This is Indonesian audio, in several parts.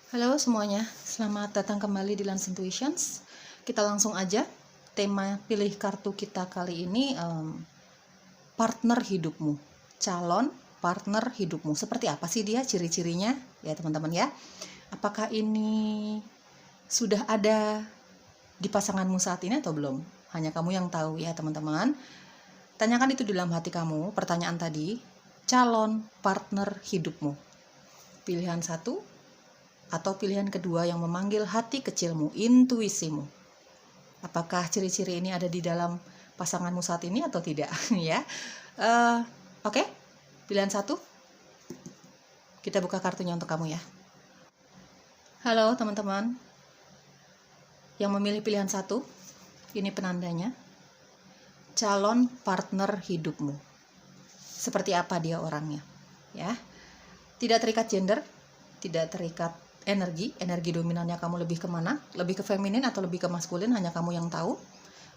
Halo semuanya, selamat datang kembali di Lance Intuitions. Kita langsung aja, tema pilih kartu kita kali ini partner hidupmu. Calon partner hidupmu. Seperti apa sih dia ciri-cirinya? Ya teman-teman ya. Apakah ini sudah ada di pasanganmu saat ini atau belum? Hanya kamu yang tahu ya teman-teman. Tanyakan itu di dalam hati kamu, pertanyaan tadi. Calon partner hidupmu. Pilihan satu atau pilihan kedua yang memanggil hati kecilmu, intuisimu. Apakah ciri-ciri ini ada di dalam pasanganmu saat ini atau tidak? Ya, Oke. Pilihan satu. Kita buka kartunya untuk kamu ya. Halo teman-teman. Yang memilih pilihan satu, ini penandanya. Calon partner hidupmu. Seperti apa dia orangnya? Ya. Tidak terikat gender, tidak terikat energi dominannya kamu lebih kemana, lebih ke feminin atau lebih ke maskulin, hanya kamu yang tahu.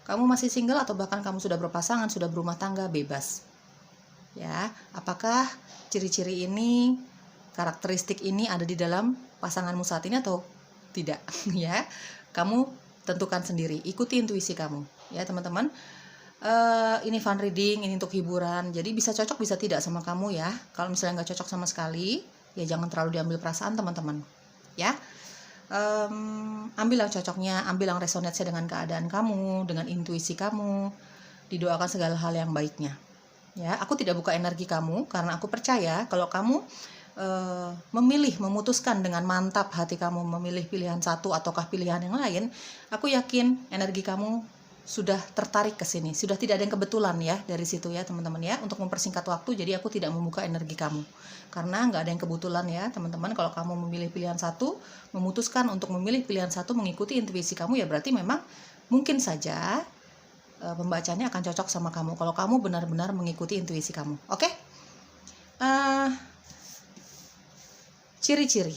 Kamu masih single atau bahkan kamu sudah berpasangan, sudah berumah tangga, bebas. Ya, apakah ciri-ciri ini, karakteristik ini ada di dalam pasanganmu saat ini atau tidak? Ya, kamu tentukan sendiri, ikuti intuisi kamu. Ya teman-teman, ini fun reading, ini untuk hiburan, jadi bisa cocok bisa tidak sama kamu ya. Kalau misalnya nggak cocok sama sekali, ya jangan terlalu diambil perasaan teman-teman. Ya, ambil yang cocoknya, ambil yang resonate dengan keadaan kamu, dengan intuisi kamu. Didoakan segala hal yang baiknya. Ya, aku tidak buka energi kamu karena aku percaya kalau kamu memilih, memutuskan dengan mantap hati kamu memilih pilihan satu ataukah pilihan yang lain, aku yakin energi kamu sudah tertarik ke sini, sudah tidak ada yang kebetulan ya dari situ ya teman-teman ya. Untuk mempersingkat waktu, jadi aku tidak membuka energi kamu karena nggak ada yang kebetulan ya teman-teman. Kalau kamu memilih pilihan satu, memutuskan untuk memilih pilihan satu mengikuti intuisi kamu, ya berarti memang mungkin saja pembacanya akan cocok sama kamu kalau kamu benar-benar mengikuti intuisi kamu. Oke? Ciri-ciri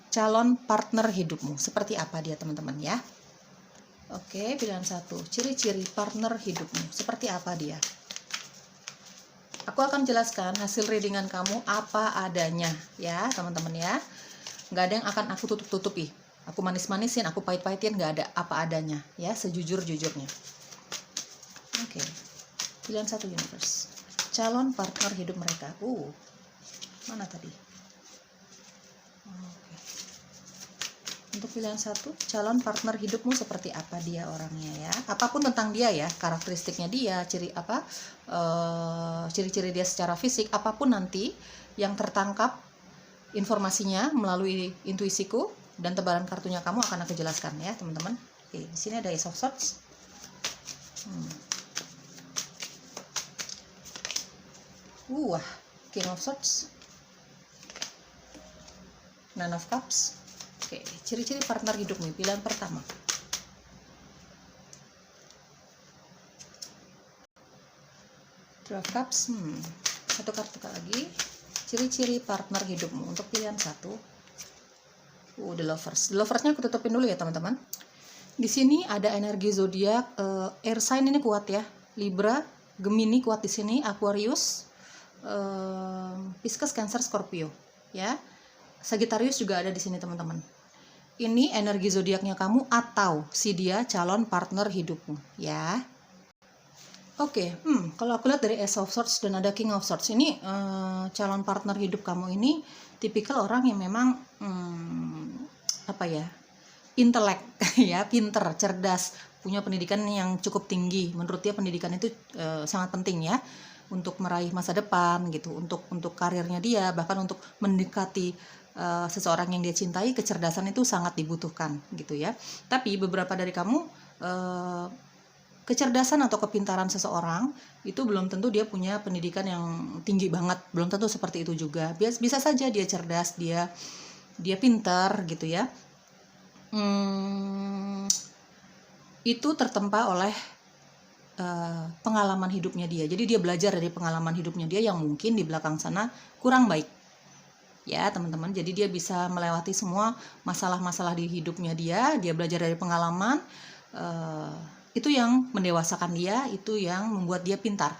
calon partner hidupmu seperti apa dia teman-teman ya. Oke, pilihan satu, ciri-ciri partner hidupmu seperti apa dia. Aku akan jelaskan hasil readingan kamu apa adanya ya teman-teman ya. Nggak ada yang akan aku tutup-tutupi, aku manis-manisin, aku pahit-pahitin, nggak ada, apa adanya ya, sejujur-jujurnya. Oke, pilihan satu universe, calon partner hidup mereka. Mana tadi? Oke. Untuk pilihan satu, calon partner hidupmu seperti apa dia orangnya ya. Apapun tentang dia ya, karakteristiknya dia, ciri-ciri dia secara fisik, apapun nanti yang tertangkap informasinya melalui intuisiku dan tebaran kartunya kamu akan aku jelaskan ya teman-teman. Oke, di sini ada Ace of Swords. King of Swords. Nine of Cups. Oke, ciri-ciri partner hidupmu, pilihan pertama. Three of Cups. Satu kartu lagi. Ciri-ciri partner hidupmu untuk pilihan satu. The Lovers. The Lovers-nya aku tutupin dulu ya teman-teman. Di sini ada energi zodiak, air sign ini kuat ya. Libra, Gemini kuat di sini, Aquarius, Pisces, Cancer, Scorpio ya. Sagittarius juga ada di sini teman-teman. Ini energi zodiaknya kamu atau si dia calon partner hidupmu ya. Oke, kalau aku lihat dari Ace of Swords dan ada King of Swords, ini calon partner hidup kamu ini tipikal orang yang memang intelek ya, pinter, cerdas, punya pendidikan yang cukup tinggi. Menurut dia pendidikan itu sangat penting ya untuk meraih masa depan gitu, untuk karirnya dia, bahkan untuk mendekati seseorang yang dia cintai, kecerdasan itu sangat dibutuhkan gitu ya. Tapi beberapa dari kamu, kecerdasan atau kepintaran seseorang itu belum tentu dia punya pendidikan yang tinggi banget, belum tentu seperti itu juga. Bisa saja dia cerdas, dia pintar gitu ya. Itu tertempa oleh pengalaman hidupnya dia. Jadi dia belajar dari pengalaman hidupnya dia yang mungkin di belakang sana kurang baik ya teman-teman. Jadi dia bisa melewati semua masalah-masalah di hidupnya dia belajar dari pengalaman, itu yang mendewasakan dia, itu yang membuat dia pintar,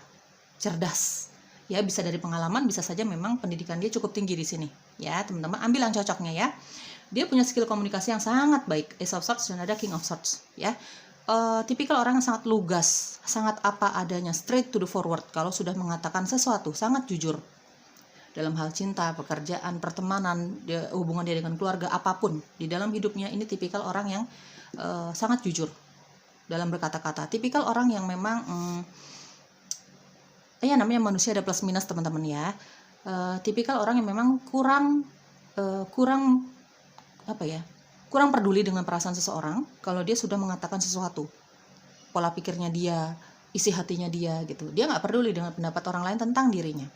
cerdas ya. Bisa dari pengalaman, bisa saja memang pendidikan dia cukup tinggi di sini ya teman-teman. Ambil yang cocoknya ya. Dia punya skill komunikasi yang sangat baik, Ace of Swords dan ada King of Swords, ya. Tipikal orang yang sangat lugas, sangat apa adanya, straight to the forward. Kalau sudah mengatakan sesuatu, sangat jujur. Dalam hal cinta, pekerjaan, pertemanan, hubungan dia dengan keluarga, apapun di dalam hidupnya, ini tipikal orang yang sangat jujur dalam berkata-kata. Tipikal orang yang memang ya namanya manusia ada plus minus teman-teman ya. Tipikal orang yang memang kurang kurang peduli dengan perasaan seseorang kalau dia sudah mengatakan sesuatu, pola pikirnya dia, isi hatinya dia gitu. Dia nggak peduli dengan pendapat orang lain tentang dirinya.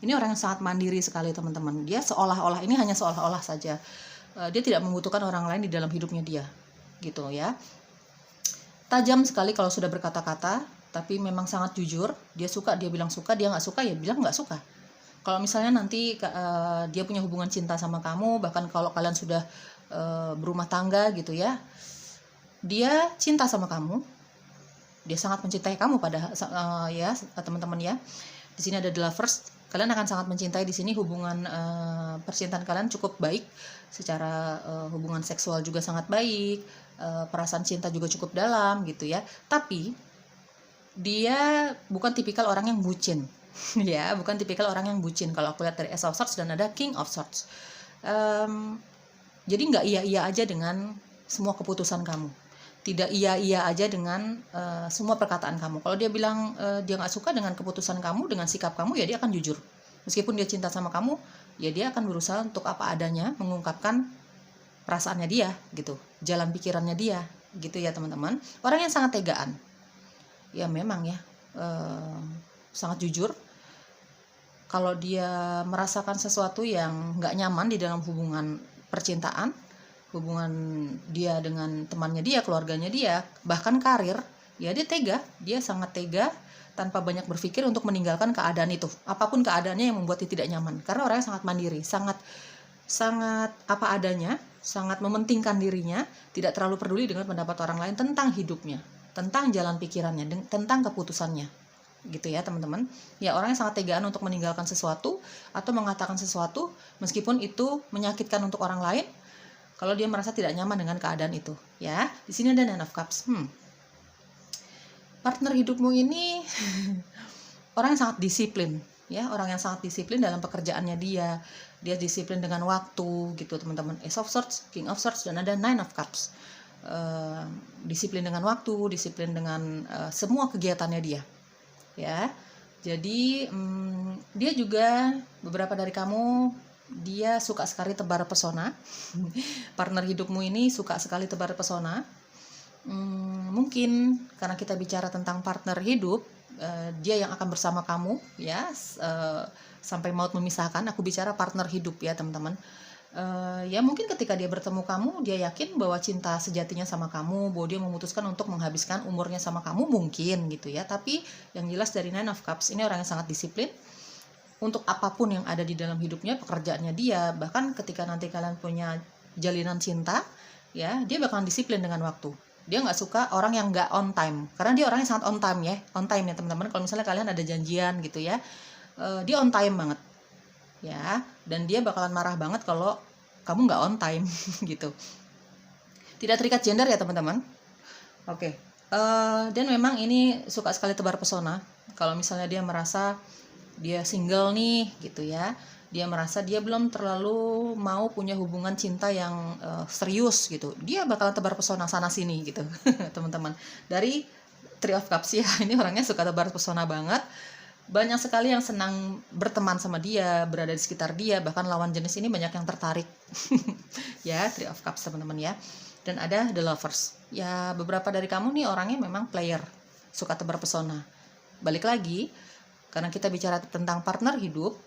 Ini orang yang sangat mandiri sekali teman-teman. Dia seolah-olah, ini hanya seolah-olah saja, dia tidak membutuhkan orang lain di dalam hidupnya dia gitu ya. Tajam sekali kalau sudah berkata-kata, tapi memang sangat jujur. Dia suka, dia bilang suka. Dia nggak suka, ya bilang nggak suka. Kalau misalnya nanti dia punya hubungan cinta sama kamu, bahkan kalau kalian sudah berumah tangga gitu ya, dia cinta sama kamu, dia sangat mencintai kamu pada ya teman-teman ya. Di sini ada the lovers, kalian akan sangat mencintai. Di sini hubungan percintaan kalian cukup baik, secara hubungan seksual juga sangat baik, perasaan cinta juga cukup dalam gitu ya. Tapi dia bukan tipikal orang yang bucin ya, bukan tipikal orang yang bucin. Kalau aku lihat dari Ace of Swords dan ada King of Swords, jadi nggak iya-iya aja dengan semua keputusan kamu, tidak iya-iya aja dengan semua perkataan kamu. Kalau dia bilang dia nggak suka dengan keputusan kamu, dengan sikap kamu, ya dia akan jujur. Meskipun dia cinta sama kamu, ya dia akan berusaha untuk apa adanya, mengungkapkan perasaannya dia gitu, jalan pikirannya dia gitu ya teman-teman. Orang yang sangat tegaan, ya memang ya, sangat jujur. Kalau dia merasakan sesuatu yang nggak nyaman di dalam hubungan percintaan, hubungan dia dengan temannya dia, keluarganya dia, bahkan karir, ya dia tega, dia sangat tega tanpa banyak berpikir untuk meninggalkan keadaan itu, apapun keadaannya yang membuat dia tidak nyaman. Karena orangnya sangat mandiri, sangat apa adanya, sangat mementingkan dirinya, tidak terlalu peduli dengan pendapat orang lain tentang hidupnya, tentang jalan pikirannya, tentang keputusannya, gitu ya teman-teman. Ya, orang yang sangat tegaan untuk meninggalkan sesuatu atau mengatakan sesuatu meskipun itu menyakitkan untuk orang lain, kalau dia merasa tidak nyaman dengan keadaan itu ya. Di sini ada Nine of Cups. Partner hidupmu ini orang yang sangat disiplin ya, orang yang sangat disiplin dalam pekerjaannya dia disiplin dengan waktu gitu teman-teman. Ace of Swords, King of Swords dan ada Nine of Cups. Disiplin dengan waktu, disiplin dengan semua kegiatannya dia ya. Jadi dia juga, beberapa dari kamu, dia suka sekali tebar pesona. Partner hidupmu ini suka sekali tebar pesona. Mungkin karena kita bicara tentang partner hidup, dia yang akan bersama kamu ya, sampai maut memisahkan. Aku bicara partner hidup ya teman-teman. Ya mungkin ketika dia bertemu kamu, dia yakin bahwa cinta sejatinya sama kamu, bahwa dia memutuskan untuk menghabiskan umurnya sama kamu, mungkin gitu ya. Tapi yang jelas dari Nine of Cups, ini orang yang sangat disiplin untuk apapun yang ada di dalam hidupnya, pekerjaannya dia, bahkan ketika nanti kalian punya jalinan cinta ya, dia bakalan disiplin dengan waktu. Dia nggak suka orang yang nggak on time, karena dia orangnya sangat on time ya teman-teman. Kalau misalnya kalian ada janjian gitu ya, dia on time banget ya, dan dia bakalan marah banget kalau kamu nggak on time gitu. Tidak terikat gender ya teman-teman. Oke. Dan memang ini suka sekali tebar pesona. Kalau misalnya dia merasa dia single nih gitu ya, dia merasa dia belum terlalu mau punya hubungan cinta yang serius gitu, dia bakalan tebar pesona sana sini gitu teman-teman. Dari Three of Cups ya, ini orangnya suka tebar pesona banget. Banyak sekali yang senang berteman sama dia, berada di sekitar dia, bahkan lawan jenis ini banyak yang tertarik ya, Three of Cups teman-teman ya. Dan ada the lovers ya, beberapa dari kamu nih orangnya memang player, suka tebar pesona. Balik lagi, karena kita bicara tentang partner hidup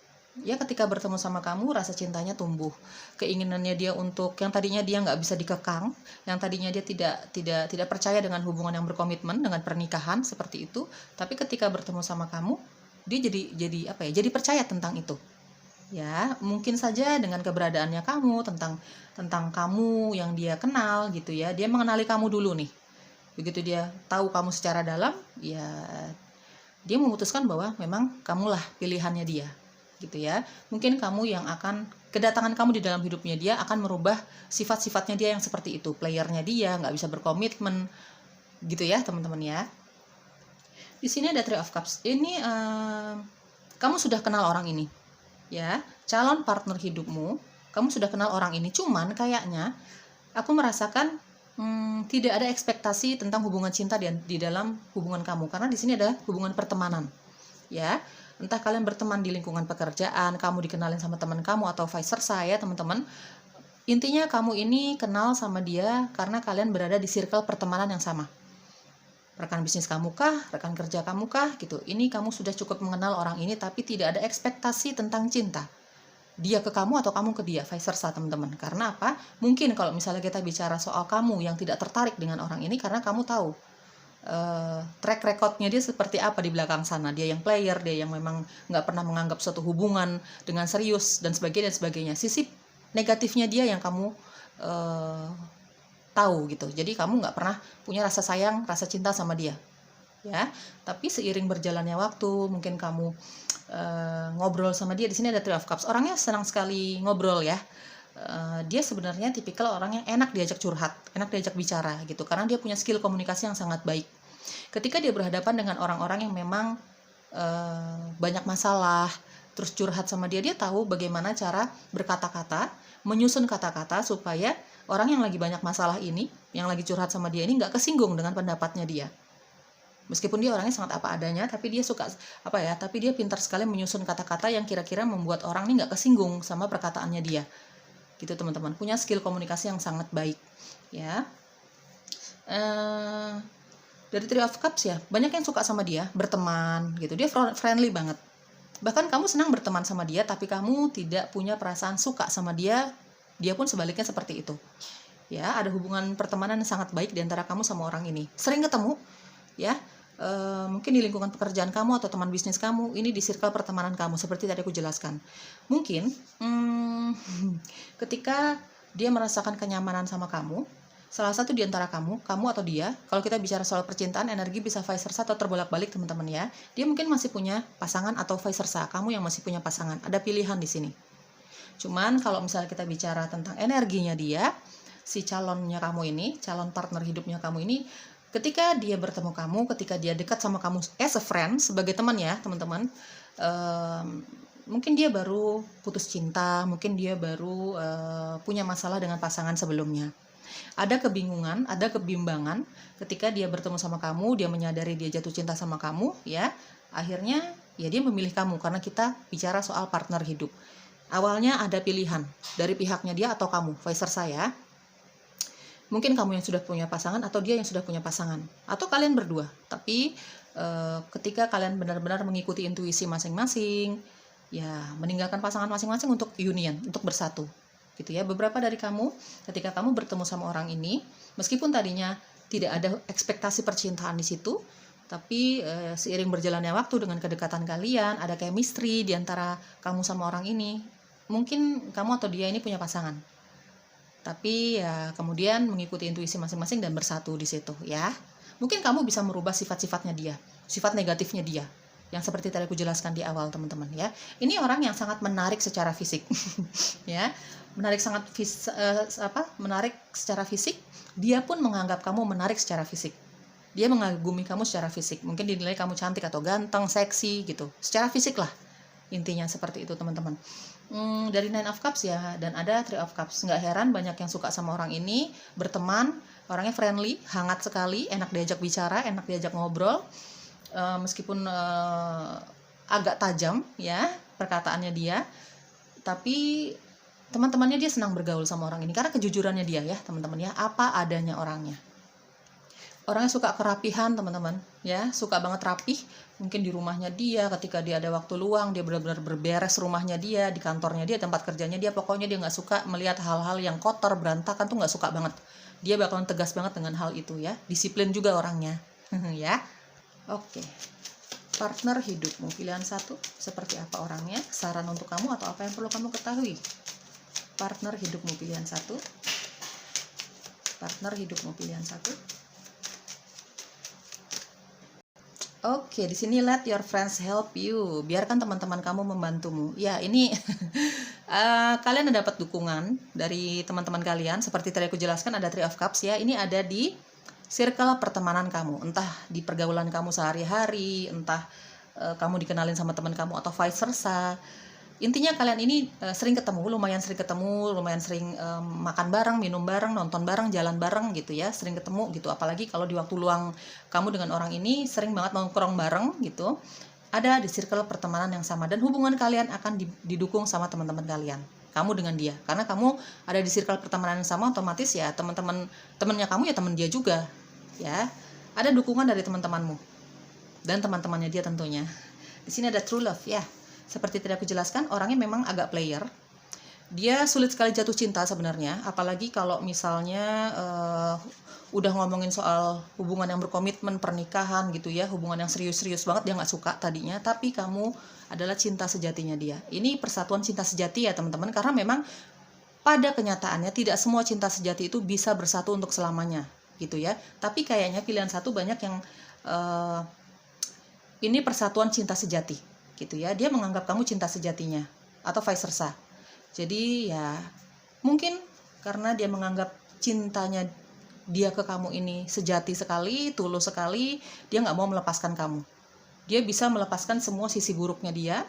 ya, ketika bertemu sama kamu rasa cintanya tumbuh, keinginannya dia untuk yang tadinya dia nggak bisa dikekang, yang tadinya dia tidak percaya dengan hubungan yang berkomitmen, dengan pernikahan seperti itu, tapi ketika bertemu sama kamu dia jadi percaya tentang itu ya. Mungkin saja dengan keberadaannya kamu, tentang kamu yang dia kenal gitu ya, dia mengenali kamu dulu nih. Begitu dia tahu kamu secara dalam ya, dia memutuskan bahwa memang kamulah pilihannya dia gitu ya. Mungkin kamu yang akan, kedatangan kamu di dalam hidupnya dia akan merubah sifat-sifatnya dia yang seperti itu. Playernya dia nggak bisa berkomitmen gitu ya teman-teman ya. Di sini ada Three of Cups. Ini kamu sudah kenal orang ini ya, calon partner hidupmu. Kamu sudah kenal orang ini, cuman kayaknya aku merasakan tidak ada ekspektasi tentang hubungan cinta di dalam hubungan kamu, karena di sini adalah hubungan pertemanan ya. Entah kalian berteman di lingkungan pekerjaan, kamu dikenalin sama teman kamu, atau vice versa ya teman-teman. Intinya kamu ini kenal sama dia karena kalian berada di circle pertemanan yang sama. Rekan bisnis kamu kah, rekan kerja kamu kah gitu. Ini kamu sudah cukup mengenal orang ini, tapi tidak ada ekspektasi tentang cinta, dia ke kamu atau kamu ke dia, vice versa teman-teman. Karena apa? Mungkin kalau misalnya kita bicara soal kamu yang tidak tertarik dengan orang ini karena kamu tahu track recordnya dia seperti apa di belakang sana. Dia yang player, dia yang memang nggak pernah menganggap suatu hubungan dengan serius dan sebagainya. Sisi negatifnya dia yang kamu tahu gitu. Jadi kamu nggak pernah punya rasa sayang, rasa cinta sama dia ya. Tapi seiring berjalannya waktu, mungkin kamu ngobrol sama dia. Di sini ada Three of Cups. Orangnya senang sekali ngobrol ya. Dia sebenarnya tipikal orang yang enak diajak curhat, enak diajak bicara gitu, karena dia punya skill komunikasi yang sangat baik. Ketika dia berhadapan dengan orang-orang yang memang banyak masalah, terus curhat sama dia, dia tahu bagaimana cara berkata-kata, menyusun kata-kata supaya orang yang lagi banyak masalah ini, yang lagi curhat sama dia ini nggak kesinggung dengan pendapatnya dia. Meskipun dia orangnya sangat apa adanya, tapi dia suka tapi dia pintar sekali menyusun kata-kata yang kira-kira membuat orang ini nggak kesinggung sama perkataannya dia gitu teman-teman. Punya skill komunikasi yang sangat baik ya. Dari Three of Cups ya, banyak yang suka sama dia, berteman gitu. Dia friendly banget. Bahkan kamu senang berteman sama dia, tapi kamu tidak punya perasaan suka sama dia. Dia pun sebaliknya seperti itu ya. Ada hubungan pertemanan yang sangat baik di antara kamu sama orang ini. Sering ketemu ya. Mungkin di lingkungan pekerjaan kamu atau teman bisnis kamu, ini di circle pertemanan kamu seperti tadi aku jelaskan. Mungkin ketika dia merasakan kenyamanan sama kamu, salah satu di antara kamu atau dia, kalau kita bicara soal percintaan, energi bisa vice versa atau terbolak-balik teman-teman ya. Dia mungkin masih punya pasangan atau vice versa, kamu yang masih punya pasangan. Ada pilihan di sini. Cuman kalau misalnya kita bicara tentang energinya dia, si calonnya kamu ini, calon partner hidupnya kamu ini, ketika dia bertemu kamu, ketika dia dekat sama kamu as a friend, sebagai teman ya teman-teman, mungkin dia baru putus cinta, mungkin dia baru punya masalah dengan pasangan sebelumnya. Ada kebingungan, ada kebimbangan ketika dia bertemu sama kamu, dia menyadari dia jatuh cinta sama kamu ya. Akhirnya ya dia memilih kamu, karena kita bicara soal partner hidup. Awalnya ada pilihan dari pihaknya dia atau kamu, vice versa ya. Mungkin kamu yang sudah punya pasangan atau dia yang sudah punya pasangan, atau kalian berdua. Tapi ketika kalian benar-benar mengikuti intuisi masing-masing, ya meninggalkan pasangan masing-masing untuk union, untuk bersatu gitu ya. Beberapa dari kamu ketika kamu bertemu sama orang ini, meskipun tadinya tidak ada ekspektasi percintaan di situ, tapi seiring berjalannya waktu dengan kedekatan kalian, ada chemistry di antara kamu sama orang ini. Mungkin kamu atau dia ini punya pasangan, tapi ya kemudian mengikuti intuisi masing-masing dan bersatu di situ ya. Mungkin kamu bisa merubah sifat-sifatnya dia, sifat negatifnya dia, yang seperti tadi aku jelaskan di awal teman-teman ya. Ini orang yang sangat menarik secara fisik ya, menarik secara fisik. Dia pun menganggap kamu menarik secara fisik, dia mengagumi kamu secara fisik. Mungkin dinilai kamu cantik atau ganteng, seksi gitu, secara fisik lah intinya seperti itu teman-teman. Dari Nine of Cups ya, dan ada Three of Cups. Nggak heran banyak yang suka sama orang ini, berteman, orangnya friendly, hangat sekali, enak diajak bicara, enak diajak ngobrol, meskipun agak tajam ya perkataannya dia, tapi teman-temannya dia senang bergaul sama orang ini karena kejujurannya dia ya teman-teman ya, apa adanya orangnya. Orangnya suka kerapihan teman-teman ya, suka banget rapih. Mungkin di rumahnya dia, ketika dia ada waktu luang, dia benar-benar berberes rumahnya dia, di kantornya dia, tempat kerjanya dia. Pokoknya dia nggak suka melihat hal-hal yang kotor, berantakan tuh nggak suka banget. Dia bakalan tegas banget dengan hal itu ya. Disiplin juga orangnya ya. Oke. Partner hidupmu pilihan 1 seperti apa orangnya, saran untuk kamu atau apa yang perlu kamu ketahui. Partner hidupmu pilihan 1. Partner hidupmu pilihan 1. Oke, di sini let your friends help you. Biarkan teman-teman kamu membantumu. Ya, ini kalian ada dapat dukungan dari teman-teman kalian. Seperti tadi aku jelaskan ada Three of Cups ya. Ini ada di circle pertemanan kamu. Entah di pergaulan kamu sehari-hari, entah kamu dikenalin sama teman kamu atau vice versa. Intinya kalian ini sering ketemu, lumayan sering makan bareng, minum bareng, nonton bareng, jalan bareng gitu ya, sering ketemu gitu. Apalagi kalau di waktu luang kamu dengan orang ini sering banget nongkrong bareng gitu. Ada di circle pertemanan yang sama dan hubungan kalian akan didukung sama teman-teman kalian. Kamu dengan dia, karena kamu ada di circle pertemanan yang sama, otomatis ya temannya kamu ya teman dia juga, ya. Ada dukungan dari teman-temanmu dan teman-temannya dia tentunya. Di sini ada true love ya. Seperti tadi aku jelaskan, orangnya memang agak player. Dia sulit sekali jatuh cinta sebenarnya, apalagi kalau misalnya udah ngomongin soal hubungan yang berkomitmen, pernikahan gitu ya, hubungan yang serius-serius banget, dia nggak suka tadinya, tapi kamu adalah cinta sejatinya dia. Ini persatuan cinta sejati ya teman-teman, karena memang pada kenyataannya tidak semua cinta sejati itu bisa bersatu untuk selamanya gitu ya. Tapi kayaknya pilihan satu banyak yang ini persatuan cinta sejati gitu ya, dia menganggap kamu cinta sejatinya atau vice versa. Jadi ya mungkin karena dia menganggap cintanya dia ke kamu ini sejati sekali, tulus sekali, dia nggak mau melepaskan kamu. Dia bisa melepaskan semua sisi buruknya dia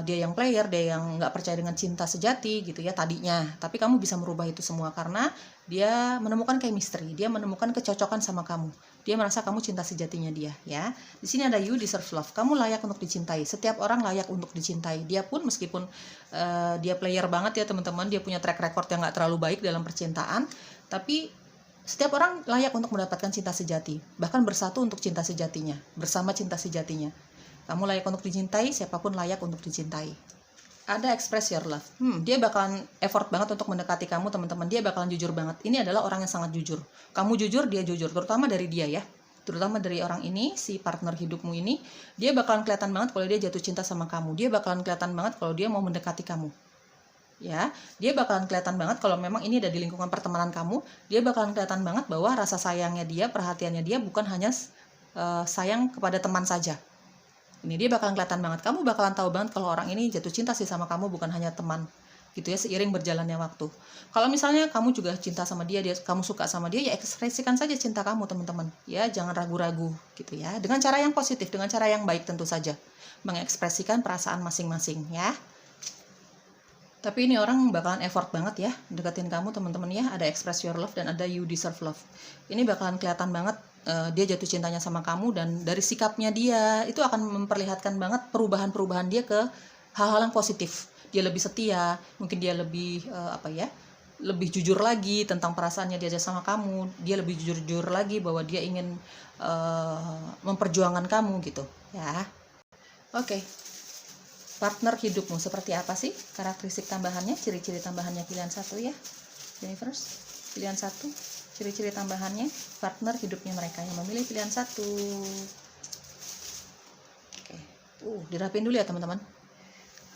yang player, dia yang nggak percaya dengan cinta sejati gitu ya tadinya, tapi kamu bisa merubah itu semua karena dia menemukan chemistry, dia menemukan kecocokan sama kamu, dia merasa kamu cinta sejatinya dia ya. Di sini ada you deserve love, kamu layak untuk dicintai, setiap orang layak untuk dicintai. Dia pun meskipun dia player banget ya teman-teman, dia punya track record yang nggak terlalu baik dalam percintaan, tapi setiap orang layak untuk mendapatkan cinta sejati, bahkan bersatu untuk cinta sejatinya, bersama cinta sejatinya. Kamu layak untuk dicintai, siapapun layak untuk dicintai. Ada express your love. Dia bakalan effort banget untuk mendekati kamu, teman-teman. Dia bakalan jujur banget. Ini adalah orang yang sangat jujur. Kamu jujur, dia jujur. Terutama dari dia ya. Terutama dari orang ini, si partner hidupmu ini. Dia bakalan kelihatan banget kalau dia jatuh cinta sama kamu. Dia bakalan kelihatan banget kalau dia mau mendekati kamu. Ya, dia bakalan kelihatan banget kalau memang ini ada di lingkungan pertemanan kamu. Dia bakalan kelihatan banget bahwa rasa sayangnya dia, perhatiannya dia bukan hanya sayang kepada teman saja. Ini dia bakalan kelihatan banget, kamu bakalan tahu banget kalau orang ini jatuh cinta sih sama kamu, bukan hanya teman gitu ya, seiring berjalannya waktu. Kalau misalnya kamu juga cinta sama dia, kamu suka sama dia, ya ekspresikan saja cinta kamu teman-teman ya, jangan ragu-ragu gitu ya, dengan cara yang positif, dengan cara yang baik tentu saja, mengekspresikan perasaan masing-masing ya. Tapi ini orang bakalan effort banget ya deketin kamu teman-teman ya. Ada express your love dan ada you deserve love. Ini bakalan kelihatan banget dia jatuh cintanya sama kamu, dan dari sikapnya dia itu akan memperlihatkan banget perubahan-perubahan dia ke hal-hal yang positif. Dia lebih setia, mungkin dia lebih lebih jujur lagi tentang perasaannya dia sama kamu. Dia lebih jujur lagi bahwa dia ingin memperjuangkan kamu gitu ya. Oke. Partner hidupmu seperti apa sih? Karakteristik tambahannya, ciri-ciri tambahannya pilihan satu ya. Universe, pilihan satu, ciri-ciri tambahannya partner hidupnya mereka yang memilih pilihan satu. Oke. Dirapin dulu ya teman-teman.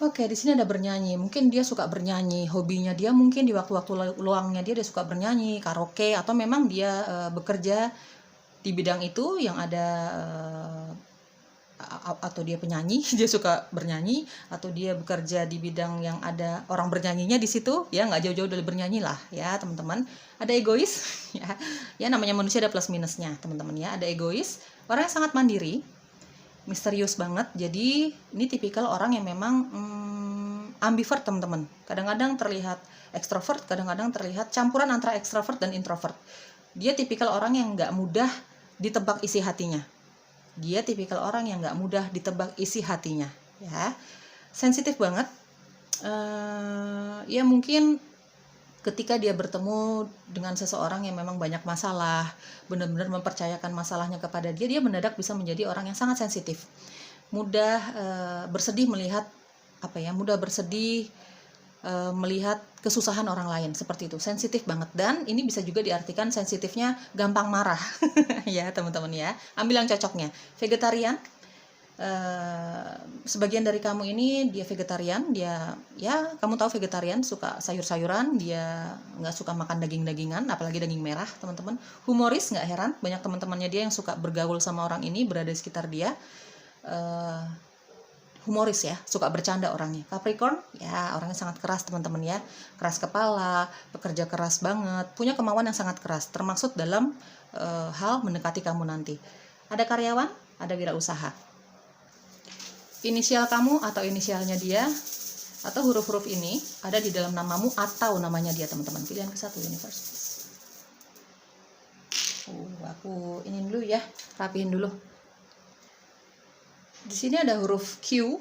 Oke, di sini ada bernyanyi. Mungkin dia suka bernyanyi, hobinya dia mungkin di waktu-waktu luangnya dia suka bernyanyi, karaoke, atau memang dia bekerja di bidang itu yang ada atau dia penyanyi, dia suka bernyanyi, atau dia bekerja di bidang yang ada orang bernyanyinya di situ ya, nggak jauh-jauh dari bernyanyi lah ya teman-teman. Ada egois ya namanya manusia ada plus minusnya teman-teman ya. Ada egois, orang yang sangat mandiri, misterius banget. Jadi ini tipikal orang yang memang ambivert teman-teman, kadang-kadang terlihat ekstrovert, kadang-kadang terlihat campuran antara ekstrovert dan introvert. Dia tipikal orang yang nggak mudah ditebak isi hatinya. Dia tipikal orang yang nggak mudah ditebak isi hatinya ya, sensitif banget. Ya mungkin ketika dia bertemu dengan seseorang yang memang banyak masalah, benar-benar mempercayakan masalahnya kepada dia, dia mendadak bisa menjadi orang yang sangat sensitif, mudah bersedih melihat mudah bersedih melihat kesusahan orang lain, seperti itu, sensitif banget. Dan ini bisa juga diartikan sensitifnya gampang marah ya teman-teman ya. Ambil yang cocoknya. Vegetarian, Sebagian dari kamu ini dia vegetarian, dia ya kamu tahu vegetarian, suka sayur-sayuran, dia nggak suka makan daging-dagingan, apalagi daging merah teman-teman. Humoris, nggak heran banyak teman-temannya dia yang suka bergaul sama orang ini, berada di sekitar dia. Humoris ya, suka bercanda orangnya. Capricorn ya orangnya sangat keras teman-teman ya, keras kepala, bekerja keras banget, punya kemauan yang sangat keras, termasuk dalam hal mendekati kamu nanti. Ada karyawan, ada wirausaha. Inisial kamu atau inisialnya dia atau huruf-huruf ini ada di dalam namamu atau namanya dia teman-teman. Pilihan ke satu universe. Aku ini dulu ya, rapihin dulu. Di sini ada huruf Q,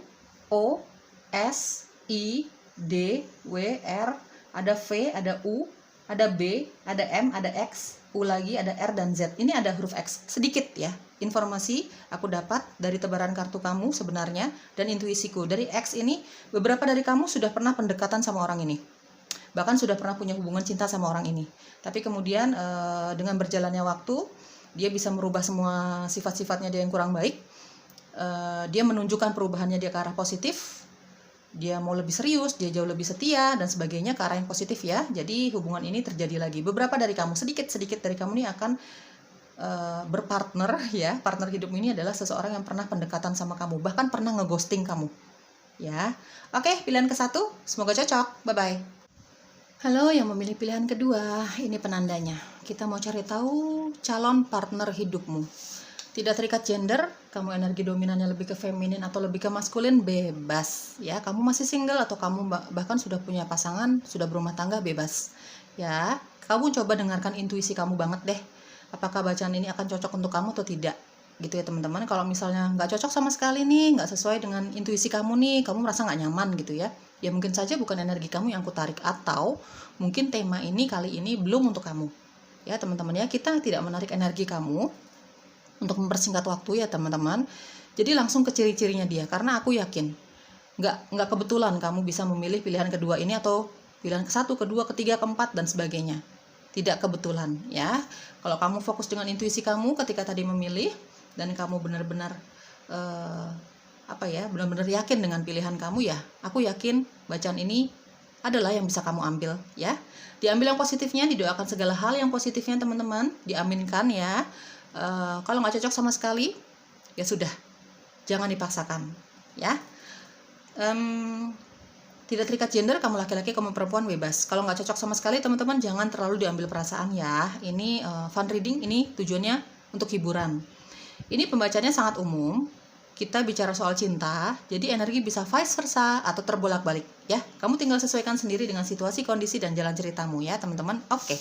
O, S, I, D, W, R, ada V, ada U, ada B, ada M, ada X, U lagi, ada R dan Z. Ini ada huruf X. Sedikit ya. Informasi aku dapat dari tebaran kartu kamu sebenarnya dan intuisiku. Dari X ini, beberapa dari kamu sudah pernah pendekatan sama orang ini. Bahkan sudah pernah punya hubungan cinta sama orang ini. Tapi kemudian dengan berjalannya waktu, dia bisa merubah semua sifat-sifatnya dia yang kurang baik. Dia menunjukkan perubahannya dia ke arah positif. Dia mau lebih serius, dia jauh lebih setia dan sebagainya ke arah yang positif ya. Jadi hubungan ini terjadi lagi. Beberapa dari kamu, sedikit dari kamu ini akan berpartner ya. Partner hidupmu ini adalah seseorang yang pernah pendekatan sama kamu, bahkan pernah ngeghosting kamu ya. Oke, pilihan ke satu, semoga cocok. Bye bye. Halo yang memilih pilihan kedua, ini penandanya. Kita mau cari tahu calon partner hidupmu. Tidak terikat gender, kamu energi dominannya lebih ke feminin atau lebih ke maskulin, bebas ya. Kamu masih single atau kamu bahkan sudah punya pasangan, sudah berumah tangga, bebas ya. Kamu coba dengarkan intuisi kamu banget deh, apakah bacaan ini akan cocok untuk kamu atau tidak gitu ya teman-teman. Kalau misalnya nggak cocok sama sekali nih, nggak sesuai dengan intuisi kamu nih, kamu merasa nggak nyaman gitu ya, ya mungkin saja bukan energi kamu yang kutarik, atau mungkin tema ini kali ini belum untuk kamu ya teman-teman ya. Kita tidak menarik energi kamu untuk mempersingkat waktu ya teman-teman. Jadi langsung ke ciri-cirinya dia, karena aku yakin nggak kebetulan kamu bisa memilih pilihan kedua ini atau pilihan ke satu, kedua, ketiga, keempat dan sebagainya. Tidak kebetulan ya. Kalau kamu fokus dengan intuisi kamu ketika tadi memilih dan kamu benar-benar benar-benar yakin dengan pilihan kamu ya, aku yakin bacaan ini adalah yang bisa kamu ambil ya. Diambil yang positifnya, didoakan segala hal yang positifnya teman-teman, diaminkan ya. Kalau nggak cocok sama sekali ya sudah, jangan dipaksakan ya. Tidak terikat gender, kamu laki-laki, kamu perempuan, bebas. Kalau nggak cocok sama sekali teman-teman, jangan terlalu diambil perasaan ya. Ini fun reading, ini tujuannya untuk hiburan. Ini pembacanya sangat umum. Kita bicara soal cinta, jadi energi bisa vice versa atau terbolak-balik ya. Kamu tinggal sesuaikan sendiri dengan situasi, kondisi, dan jalan ceritamu ya teman-teman. Oke,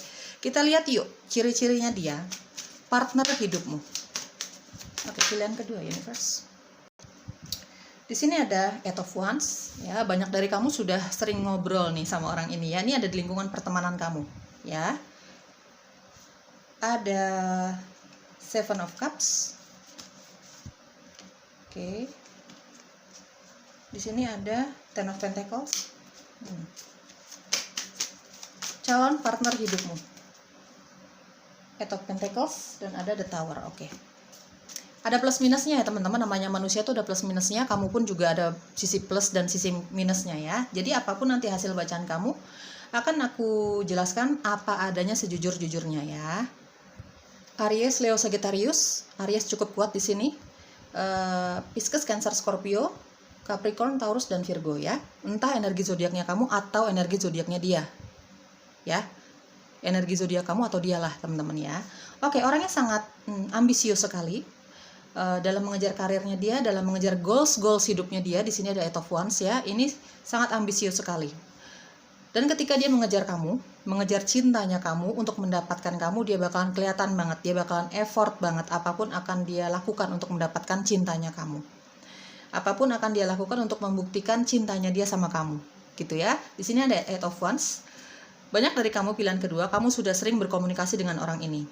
kita lihat yuk ciri-cirinya dia, partner hidupmu. Oke, pilihan kedua universe. Di sini ada Eight of Wands ya. Banyak dari kamu sudah sering ngobrol nih sama orang ini ya. Ini ada di lingkungan pertemanan kamu ya. Ada Seven of Cups. Oke. Di sini ada Ten of Pentacles. Calon partner hidupmu. Eight of Pentacles dan ada The Tower. Oke. Ada plus minusnya ya teman-teman, namanya manusia tuh ada plus minusnya, kamu pun juga ada sisi plus dan sisi minusnya ya. Jadi apapun nanti hasil bacaan kamu akan aku jelaskan apa adanya sejujur-jujurnya ya. Aries, Leo, Sagittarius. Aries cukup kuat di sini. Pisces, Cancer, Scorpio, Capricorn, Taurus dan Virgo ya. Entah energi zodiaknya kamu atau energi zodiaknya dia. Ya. Energi zodiak kamu atau dialah teman-teman ya. Oke, orangnya sangat ambisius sekali. Dalam mengejar karirnya dia, dalam mengejar goals hidupnya dia. Di sini ada Eight of Wands ya. Ini sangat ambisius sekali. Dan ketika dia mengejar kamu, mengejar cintanya kamu untuk mendapatkan kamu, dia bakalan kelihatan banget, dia bakalan effort banget, apapun akan dia lakukan untuk mendapatkan cintanya kamu. Apapun akan dia lakukan untuk membuktikan cintanya dia sama kamu, gitu ya. Di sini ada Eight of Wands. Banyak dari kamu pilihan kedua, kamu sudah sering berkomunikasi dengan orang ini.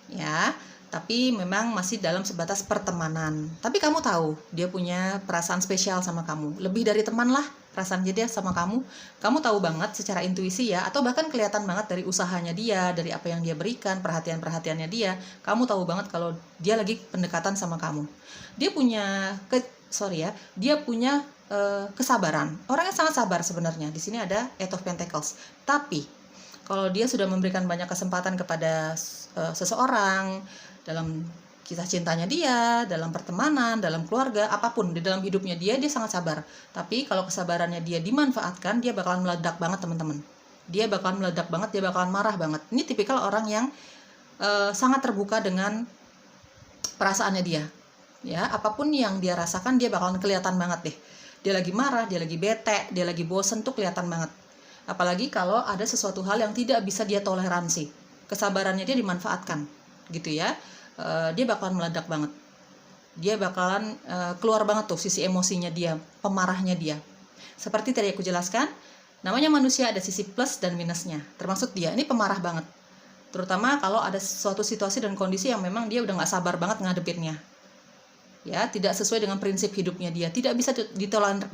Ya. Tapi memang masih dalam sebatas pertemanan. Tapi kamu tahu dia punya perasaan spesial sama kamu. Lebih dari teman lah perasaan dia sama kamu. Kamu tahu banget secara intuisi ya, atau bahkan kelihatan banget dari usahanya dia, dari apa yang dia berikan, perhatian-perhatiannya dia. Kamu tahu banget kalau dia lagi pendekatan sama kamu. Dia punya dia punya kesabaran. Orang yang sangat sabar sebenarnya. Di sini ada Eight of Pentacles. Tapi kalau dia sudah memberikan banyak kesempatan kepada seseorang dalam kisah cintanya dia, dalam pertemanan, dalam keluarga, apapun di dalam hidupnya dia sangat sabar. Tapi kalau kesabarannya dia dimanfaatkan, dia bakalan meledak banget, teman-teman. Dia bakalan meledak banget, dia bakalan marah banget. Ini tipikal orang yang sangat terbuka dengan perasaannya dia. Ya, apapun yang dia rasakan dia bakalan kelihatan banget deh. Dia lagi marah, dia lagi bete, dia lagi bosen tuh kelihatan banget. Apalagi kalau ada sesuatu hal yang tidak bisa dia toleransi. Kesabarannya dia dimanfaatkan, gitu ya. Dia bakalan meledak banget. Dia bakalan keluar banget tuh sisi emosinya dia, pemarahnya dia. Seperti tadi aku jelaskan, namanya manusia ada sisi plus dan minusnya. Termasuk dia, ini pemarah banget. Terutama kalau ada suatu situasi dan kondisi yang memang dia udah gak sabar banget ngadepinnya. Ya, tidak sesuai dengan prinsip hidupnya dia, tidak bisa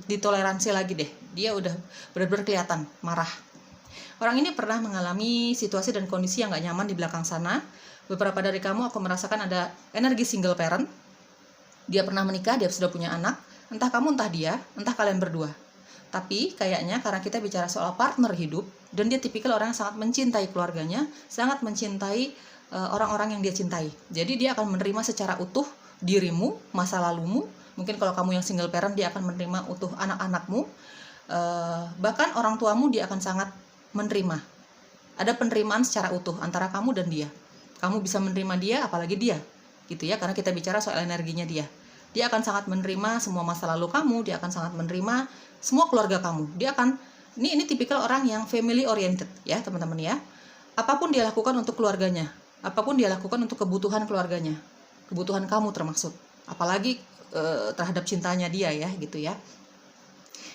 ditoleransi lagi deh. Dia udah benar-benar kelihatan marah. Orang ini pernah mengalami situasi dan kondisi yang gak nyaman di belakang sana. Beberapa dari kamu aku merasakan ada energi single parent. Dia pernah menikah, dia sudah punya anak. Entah kamu, entah dia, entah kalian berdua. Tapi kayaknya karena kita bicara soal partner hidup, dan dia tipikal orang yang sangat mencintai keluarganya, sangat mencintai orang-orang yang dia cintai. Jadi dia akan menerima secara utuh dirimu, masa lalumu. Mungkin kalau kamu yang single parent, dia akan menerima utuh anak-anakmu. Bahkan orang tuamu dia akan sangat menerima. Ada penerimaan secara utuh antara kamu dan dia. Kamu bisa menerima dia, apalagi dia, gitu ya, karena kita bicara soal energinya dia. Dia akan sangat menerima semua masa lalu kamu, dia akan sangat menerima semua keluarga kamu. Dia akan, ini tipikal orang yang family oriented ya, teman-teman ya. Apapun dia lakukan untuk keluarganya, apapun dia lakukan untuk kebutuhan keluarganya, kebutuhan kamu termasuk, apalagi terhadap cintanya dia ya, gitu ya.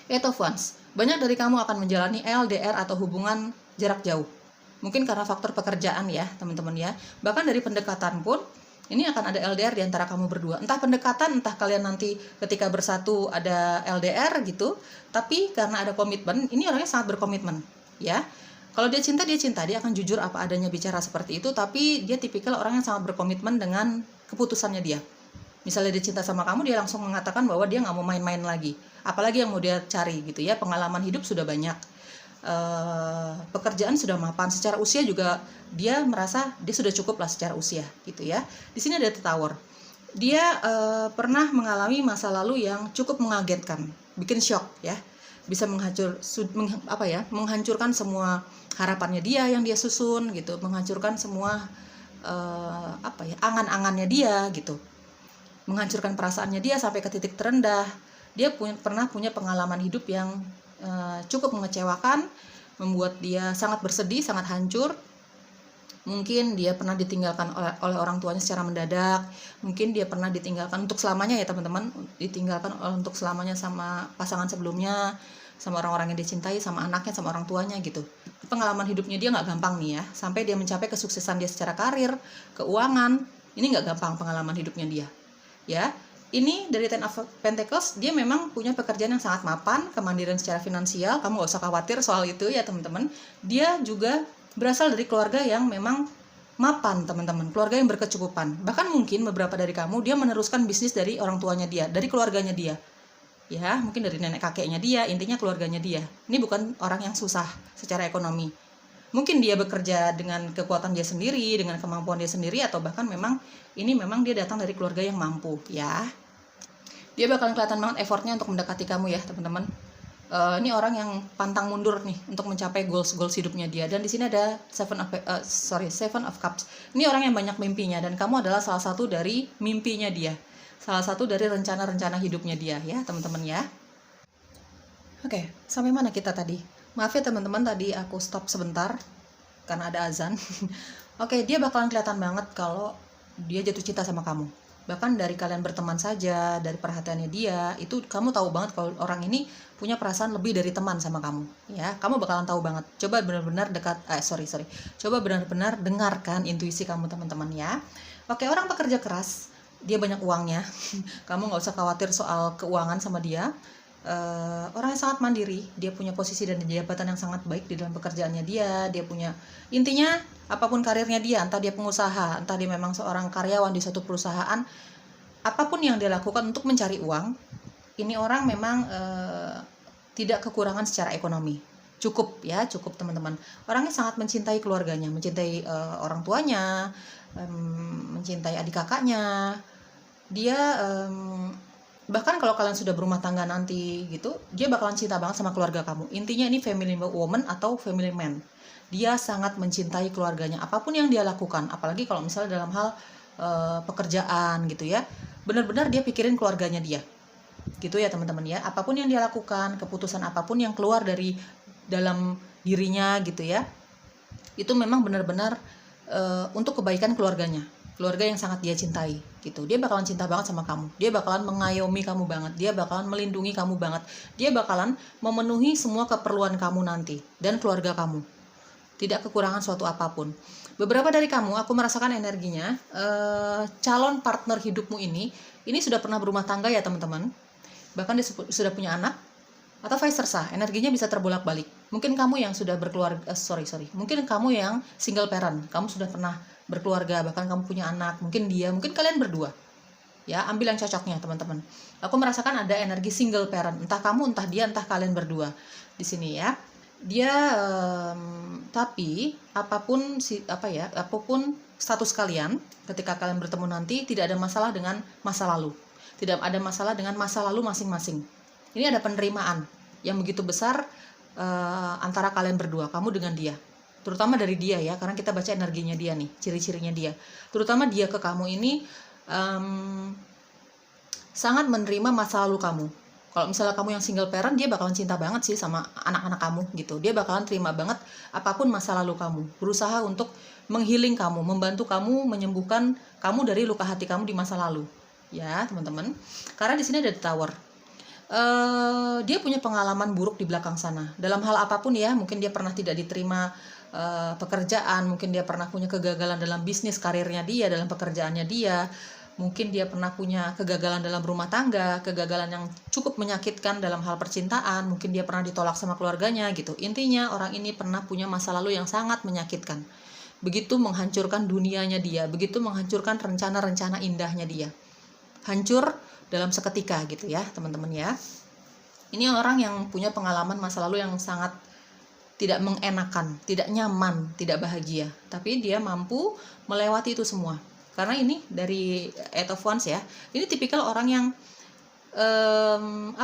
Eight of Wands, banyak dari kamu akan menjalani LDR atau hubungan jarak jauh. Mungkin karena faktor pekerjaan ya, teman-teman ya. Bahkan dari pendekatan pun, ini akan ada LDR di antara kamu berdua. Entah pendekatan, entah kalian nanti ketika bersatu ada LDR gitu. Tapi karena ada komitmen, ini orangnya sangat berkomitmen ya. Kalau dia cinta, dia akan jujur apa adanya bicara seperti itu. Tapi dia tipikal orang yang sangat berkomitmen dengan keputusannya dia. Misalnya dia cinta sama kamu, dia langsung mengatakan bahwa dia nggak mau main-main lagi. Apalagi yang mau dia cari gitu ya. Pengalaman hidup sudah banyak, pekerjaan sudah mapan, secara usia juga dia merasa dia sudah cukup lah secara usia gitu ya. Di sini ada The Tower. Dia pernah mengalami masa lalu yang cukup mengagetkan, bikin shock ya. Bisa menghancurkan semua harapannya dia yang dia susun gitu, menghancurkan semua angan-angannya dia gitu. Menghancurkan perasaannya dia sampai ke titik terendah. Dia pernah punya pengalaman hidup yang cukup mengecewakan, membuat dia sangat bersedih, sangat hancur. Mungkin dia pernah ditinggalkan oleh orang tuanya secara mendadak. Mungkin dia pernah ditinggalkan untuk selamanya ya teman-teman. Ditinggalkan untuk selamanya sama pasangan sebelumnya, sama orang-orang yang dia cintai, sama anaknya, sama orang tuanya gitu. Pengalaman hidupnya dia nggak gampang nih ya. Sampai dia mencapai kesuksesan dia secara karir, keuangan. Ini nggak gampang pengalaman hidupnya dia. Ya, ini dari Ten of Pentacles, dia memang punya pekerjaan yang sangat mapan, kemandirian secara finansial, kamu gak usah khawatir soal itu ya teman-teman. Dia juga berasal dari keluarga yang memang mapan teman-teman, keluarga yang berkecukupan. Bahkan mungkin beberapa dari kamu, dia meneruskan bisnis dari orang tuanya dia, dari keluarganya dia. Ya, mungkin dari nenek kakeknya dia, intinya keluarganya dia. Ini bukan orang yang susah secara ekonomi. Mungkin dia bekerja dengan kekuatan dia sendiri, dengan kemampuan dia sendiri, atau bahkan memang dia datang dari keluarga yang mampu ya. Dia bakalan kelihatan banget effortnya untuk mendekati kamu ya teman-teman. Ini orang yang pantang mundur nih untuk mencapai goals hidupnya dia. Dan di sini ada Seven of Cups. Ini orang yang banyak mimpinya, dan kamu adalah salah satu dari mimpinya dia, salah satu dari rencana-rencana hidupnya dia ya teman-teman ya. Oke, sampai mana kita tadi? Maaf ya teman-teman, tadi aku stop sebentar karena ada azan. Oke, dia bakalan kelihatan banget kalau dia jatuh cinta sama kamu. Bahkan dari kalian berteman saja, dari perhatiannya dia, itu kamu tahu banget kalau orang ini punya perasaan lebih dari teman sama kamu. Ya, kamu bakalan tahu banget. Coba benar-benar Coba benar-benar dengarkan intuisi kamu teman-teman ya. Oke, orang pekerja keras, dia banyak uangnya. Kamu nggak usah khawatir soal keuangan sama dia. Orang yang sangat mandiri, dia punya posisi dan jabatan yang sangat baik di dalam pekerjaannya dia punya, intinya apapun karirnya dia, entah dia pengusaha, entah dia memang seorang karyawan di suatu perusahaan, apapun yang dia lakukan untuk mencari uang, ini orang memang tidak kekurangan secara ekonomi. Cukup ya, cukup teman-teman. Orangnya sangat mencintai keluarganya, mencintai orang tuanya, mencintai adik kakaknya. Dia bahkan kalau kalian sudah berumah tangga nanti gitu, dia bakalan cinta banget sama keluarga kamu. Intinya ini family woman atau family man. Dia sangat mencintai keluarganya, apapun yang dia lakukan, apalagi kalau misalnya dalam hal pekerjaan gitu ya. Benar-benar dia pikirin keluarganya dia. Gitu ya teman-teman ya. Apapun yang dia lakukan, keputusan apapun yang keluar dari dalam dirinya gitu ya, itu memang benar-benar untuk kebaikan keluarganya, keluarga yang sangat dia cintai gitu. Dia bakalan cinta banget sama kamu, dia bakalan mengayomi kamu banget, dia bakalan melindungi kamu banget, dia bakalan memenuhi semua keperluan kamu nanti dan keluarga kamu, tidak kekurangan suatu apapun. Beberapa dari kamu, aku merasakan energinya, calon partner hidupmu ini sudah pernah berumah tangga ya teman-teman, bahkan dia sudah punya anak, atau vice versa, energinya bisa terbolak-balik. Mungkin kamu yang sudah berkeluarga, mungkin kamu yang single parent, kamu sudah pernah berkeluarga, bahkan kamu punya anak, mungkin dia, mungkin kalian berdua. Ya, ambil yang cocoknya teman-teman. Aku merasakan ada energi single parent, entah kamu, entah dia, entah kalian berdua di sini ya. Dia, tapi apapun status kalian, ketika kalian bertemu nanti, tidak ada masalah dengan masa lalu, tidak ada masalah dengan masa lalu masing-masing. Ini ada penerimaan yang begitu besar antara kalian berdua, kamu dengan dia. Terutama dari dia ya, karena kita baca energinya dia nih, ciri-cirinya dia. Terutama dia ke kamu ini sangat menerima masa lalu kamu. Kalau misalnya kamu yang single parent, dia bakalan cinta banget sih sama anak-anak kamu gitu. Dia bakalan terima banget apapun masa lalu kamu. Berusaha untuk menghealing kamu, membantu kamu menyembuhkan kamu dari luka hati kamu di masa lalu. Ya teman-teman, karena di sini ada the tower. Dia punya pengalaman buruk di belakang sana dalam hal apapun ya. Mungkin dia pernah tidak diterima pekerjaan, mungkin dia pernah punya kegagalan dalam bisnis karirnya dia, dalam pekerjaannya dia, mungkin dia pernah punya kegagalan dalam rumah tangga, kegagalan yang cukup menyakitkan dalam hal percintaan, mungkin dia pernah ditolak sama keluarganya gitu. Intinya orang ini pernah punya masa lalu yang sangat menyakitkan, begitu menghancurkan dunianya dia, begitu menghancurkan rencana-rencana indahnya dia, hancur dalam seketika gitu ya teman-teman ya. Ini orang yang punya pengalaman masa lalu yang sangat tidak mengenakan, tidak nyaman, tidak bahagia, tapi dia mampu melewati itu semua. Karena ini dari Eight of Wands ya, ini tipikal orang yang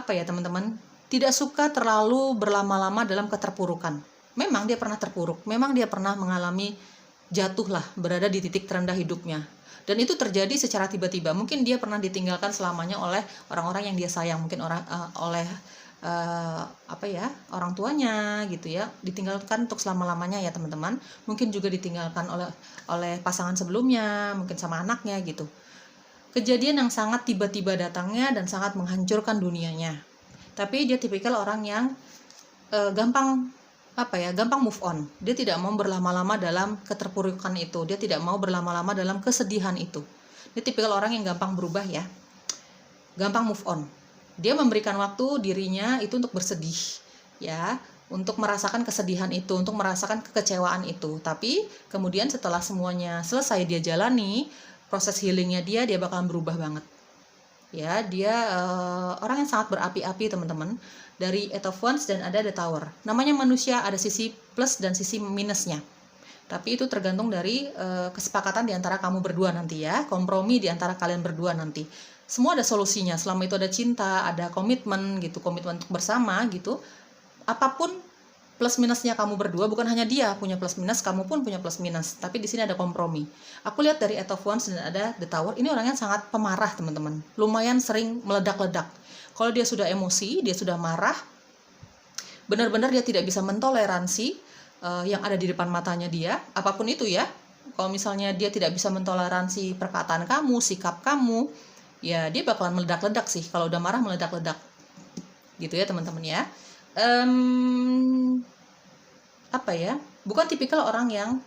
teman-teman, tidak suka terlalu berlama-lama dalam keterpurukan. Memang dia pernah terpuruk, memang dia pernah mengalami jatuh lah, berada di titik terendah hidupnya. Dan itu terjadi secara tiba-tiba. Mungkin dia pernah ditinggalkan selamanya oleh orang-orang yang dia sayang, mungkin oleh orang tuanya gitu ya, ditinggalkan untuk selama-lamanya ya teman-teman. Mungkin juga ditinggalkan oleh pasangan sebelumnya, mungkin sama anaknya gitu. Kejadian yang sangat tiba-tiba datangnya dan sangat menghancurkan dunianya. Tapi dia tipikal orang yang gampang move on. Dia tidak mau berlama-lama dalam keterpurukan itu. Dia tidak mau berlama-lama dalam kesedihan itu. Dia tipikal orang yang gampang berubah ya. Gampang move on. Dia memberikan waktu dirinya itu untuk bersedih ya, untuk merasakan kesedihan itu, untuk merasakan kekecewaan itu. Tapi kemudian setelah semuanya selesai dia jalani, proses healingnya dia bakalan berubah banget. Ya, dia orang yang sangat berapi-api teman-teman. Dari Eight of Wands dan ada the Tower. Namanya manusia, ada sisi plus dan sisi minusnya. Tapi itu tergantung dari kesepakatan di antara kamu berdua nanti ya, kompromi di antara kalian berdua nanti. Semua ada solusinya. Selama itu ada cinta, ada komitmen gitu, komitmen untuk bersama gitu. Apapun plus minusnya kamu berdua, bukan hanya dia punya plus minus, kamu pun punya plus minus. Tapi di sini ada kompromi. Aku lihat dari Eight of Wands dan ada the Tower, ini orangnya sangat pemarah teman-teman. Lumayan sering meledak-ledak. Kalau dia sudah emosi, dia sudah marah, benar-benar dia tidak bisa mentoleransi yang ada di depan matanya dia, apapun itu ya. Kalau misalnya dia tidak bisa mentoleransi perkataan kamu, sikap kamu, ya dia bakalan meledak-ledak sih. Kalau udah marah meledak-ledak, gitu ya teman-teman ya. Bukan tipikal orang yang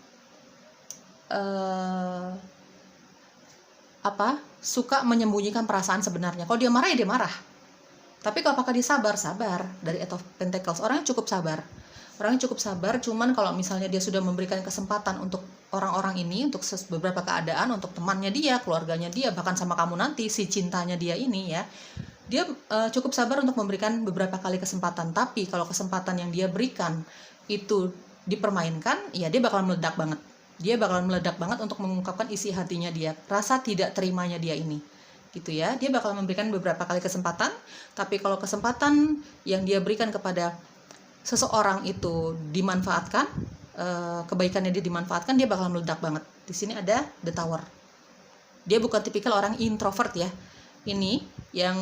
suka menyembunyikan perasaan sebenarnya. Kalau dia marah ya dia marah. Tapi apakah dia sabar? Sabar. Dari Eight of Pentacles, orangnya cukup sabar. Cuman kalau misalnya dia sudah memberikan kesempatan untuk orang-orang ini, untuk beberapa keadaan, untuk temannya dia, keluarganya dia, bahkan sama kamu nanti, si cintanya dia ini ya, Dia cukup sabar untuk memberikan beberapa kali kesempatan, tapi kalau kesempatan yang dia berikan itu dipermainkan, ya dia bakalan meledak banget. Dia bakalan meledak banget untuk mengungkapkan isi hatinya dia, rasa tidak terimanya dia ini. Gitu ya. Dia bakalan memberikan beberapa kali kesempatan, tapi kalau kesempatan yang dia berikan kepada seseorang itu dimanfaatkan, kebaikannya dia dimanfaatkan, dia bakalan meledak banget. Di sini ada The Tower. Dia bukan tipikal orang introvert ya. Ini yang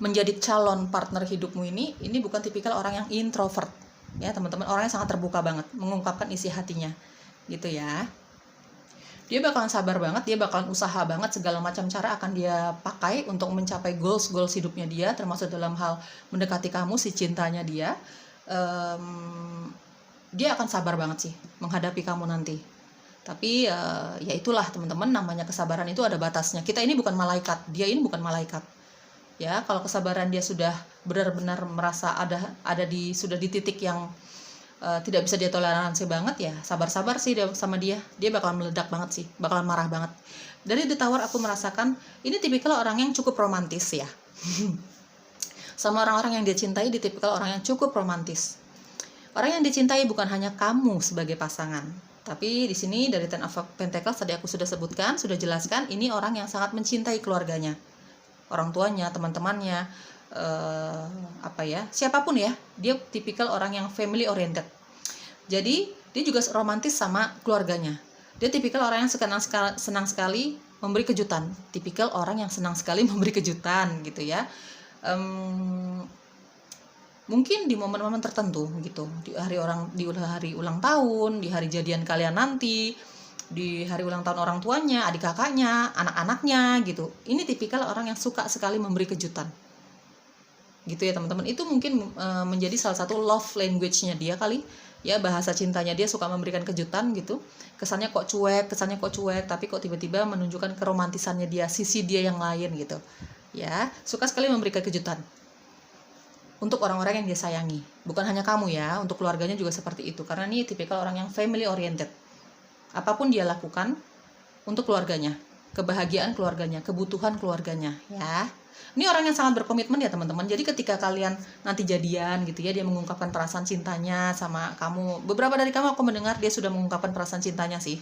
menjadi calon partner hidupmu ini bukan tipikal orang yang introvert ya teman-teman, orang yang sangat terbuka banget mengungkapkan isi hatinya gitu ya. Dia bakalan sabar banget, dia bakalan usaha banget, segala macam cara akan dia pakai untuk mencapai goals hidupnya dia, termasuk dalam hal mendekati kamu, si cintanya dia. Dia akan sabar banget sih menghadapi kamu nanti. Tapi ya itulah teman-teman, namanya kesabaran itu ada batasnya. Kita ini bukan malaikat, dia ini bukan malaikat. Ya, kalau kesabaran dia sudah benar-benar merasa sudah di titik yang tidak bisa dia toleransi banget, ya sabar-sabar sih sama dia. Dia bakalan meledak banget sih, bakalan marah banget. Dari The Tower aku merasakan ini tipikal orang yang cukup romantis ya. Sama orang-orang yang dia cintai, di tipikal orang yang cukup romantis. Orang yang dicintai bukan hanya kamu sebagai pasangan, tapi di sini dari Ten of Pentacles tadi aku sudah sebutkan, sudah jelaskan, ini orang yang sangat mencintai keluarganya, orang tuanya, teman-temannya, siapapun ya. Dia tipikal orang yang family oriented. Jadi dia juga romantis sama keluarganya. Dia tipikal orang yang senang sekali memberi kejutan. Tipikal orang yang senang sekali memberi kejutan gitu ya. Mungkin di momen-momen tertentu gitu, di hari ulang tahun, di hari jadian kalian nanti, di hari ulang tahun orang tuanya, adik kakaknya, anak-anaknya gitu. Ini tipikal orang yang suka sekali memberi kejutan. Gitu ya teman-teman. Itu mungkin menjadi salah satu love language-nya dia kali. Ya, bahasa cintanya dia suka memberikan kejutan gitu. Kesannya kok cuek, tapi kok tiba-tiba menunjukkan keromantisannya dia, sisi dia yang lain gitu. Ya, suka sekali memberikan kejutan. Untuk orang-orang yang dia sayangi. Bukan hanya kamu ya, untuk keluarganya juga seperti itu. Karena ini tipikal orang yang family oriented. Apapun dia lakukan untuk keluarganya, kebahagiaan keluarganya, kebutuhan keluarganya ya. Ini orang yang sangat berkomitmen ya teman-teman. Jadi ketika kalian nanti jadian gitu ya, dia mengungkapkan perasaan cintanya sama kamu. Beberapa dari kamu aku mendengar dia sudah mengungkapkan perasaan cintanya sih.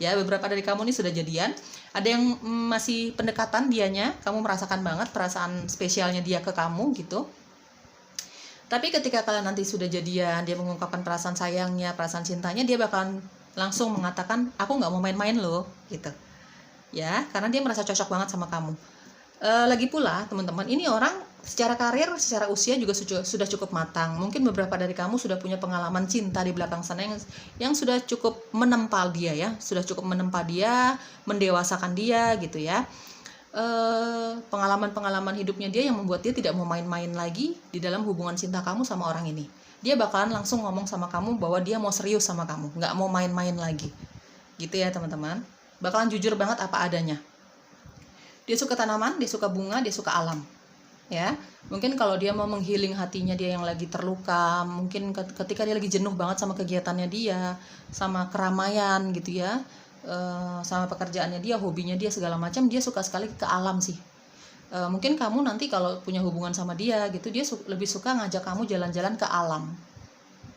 Ya, beberapa dari kamu ini sudah jadian. Ada yang masih pendekatan dianya, kamu merasakan banget perasaan spesialnya dia ke kamu gitu. Tapi ketika kalian nanti sudah jadian, dia mengungkapkan perasaan sayangnya, perasaan cintanya, dia bakalan langsung mengatakan, aku nggak mau main-main loh, gitu. Ya, karena dia merasa cocok banget sama kamu. Lagi pula, teman-teman, ini orang secara karir, secara usia juga sudah cukup matang. Mungkin beberapa dari kamu sudah punya pengalaman cinta di belakang sana yang sudah cukup menempal dia ya, sudah cukup menempa dia, mendewasakan dia, gitu ya. Pengalaman-pengalaman hidupnya dia yang membuat dia tidak mau main-main lagi di dalam hubungan cinta kamu sama orang ini. Dia bakalan langsung ngomong sama kamu bahwa dia mau serius sama kamu, nggak mau main-main lagi. Gitu ya teman-teman. Bakalan jujur banget apa adanya. Dia suka tanaman, dia suka bunga, dia suka alam. Ya, mungkin kalau dia mau menghealing hatinya dia yang lagi terluka, mungkin ketika dia lagi jenuh banget sama kegiatannya dia, sama keramaian gitu ya. Sama pekerjaannya dia, hobinya dia segala macam, dia suka sekali ke alam sih. Mungkin kamu nanti kalau punya hubungan sama dia gitu, dia lebih suka ngajak kamu jalan-jalan ke alam,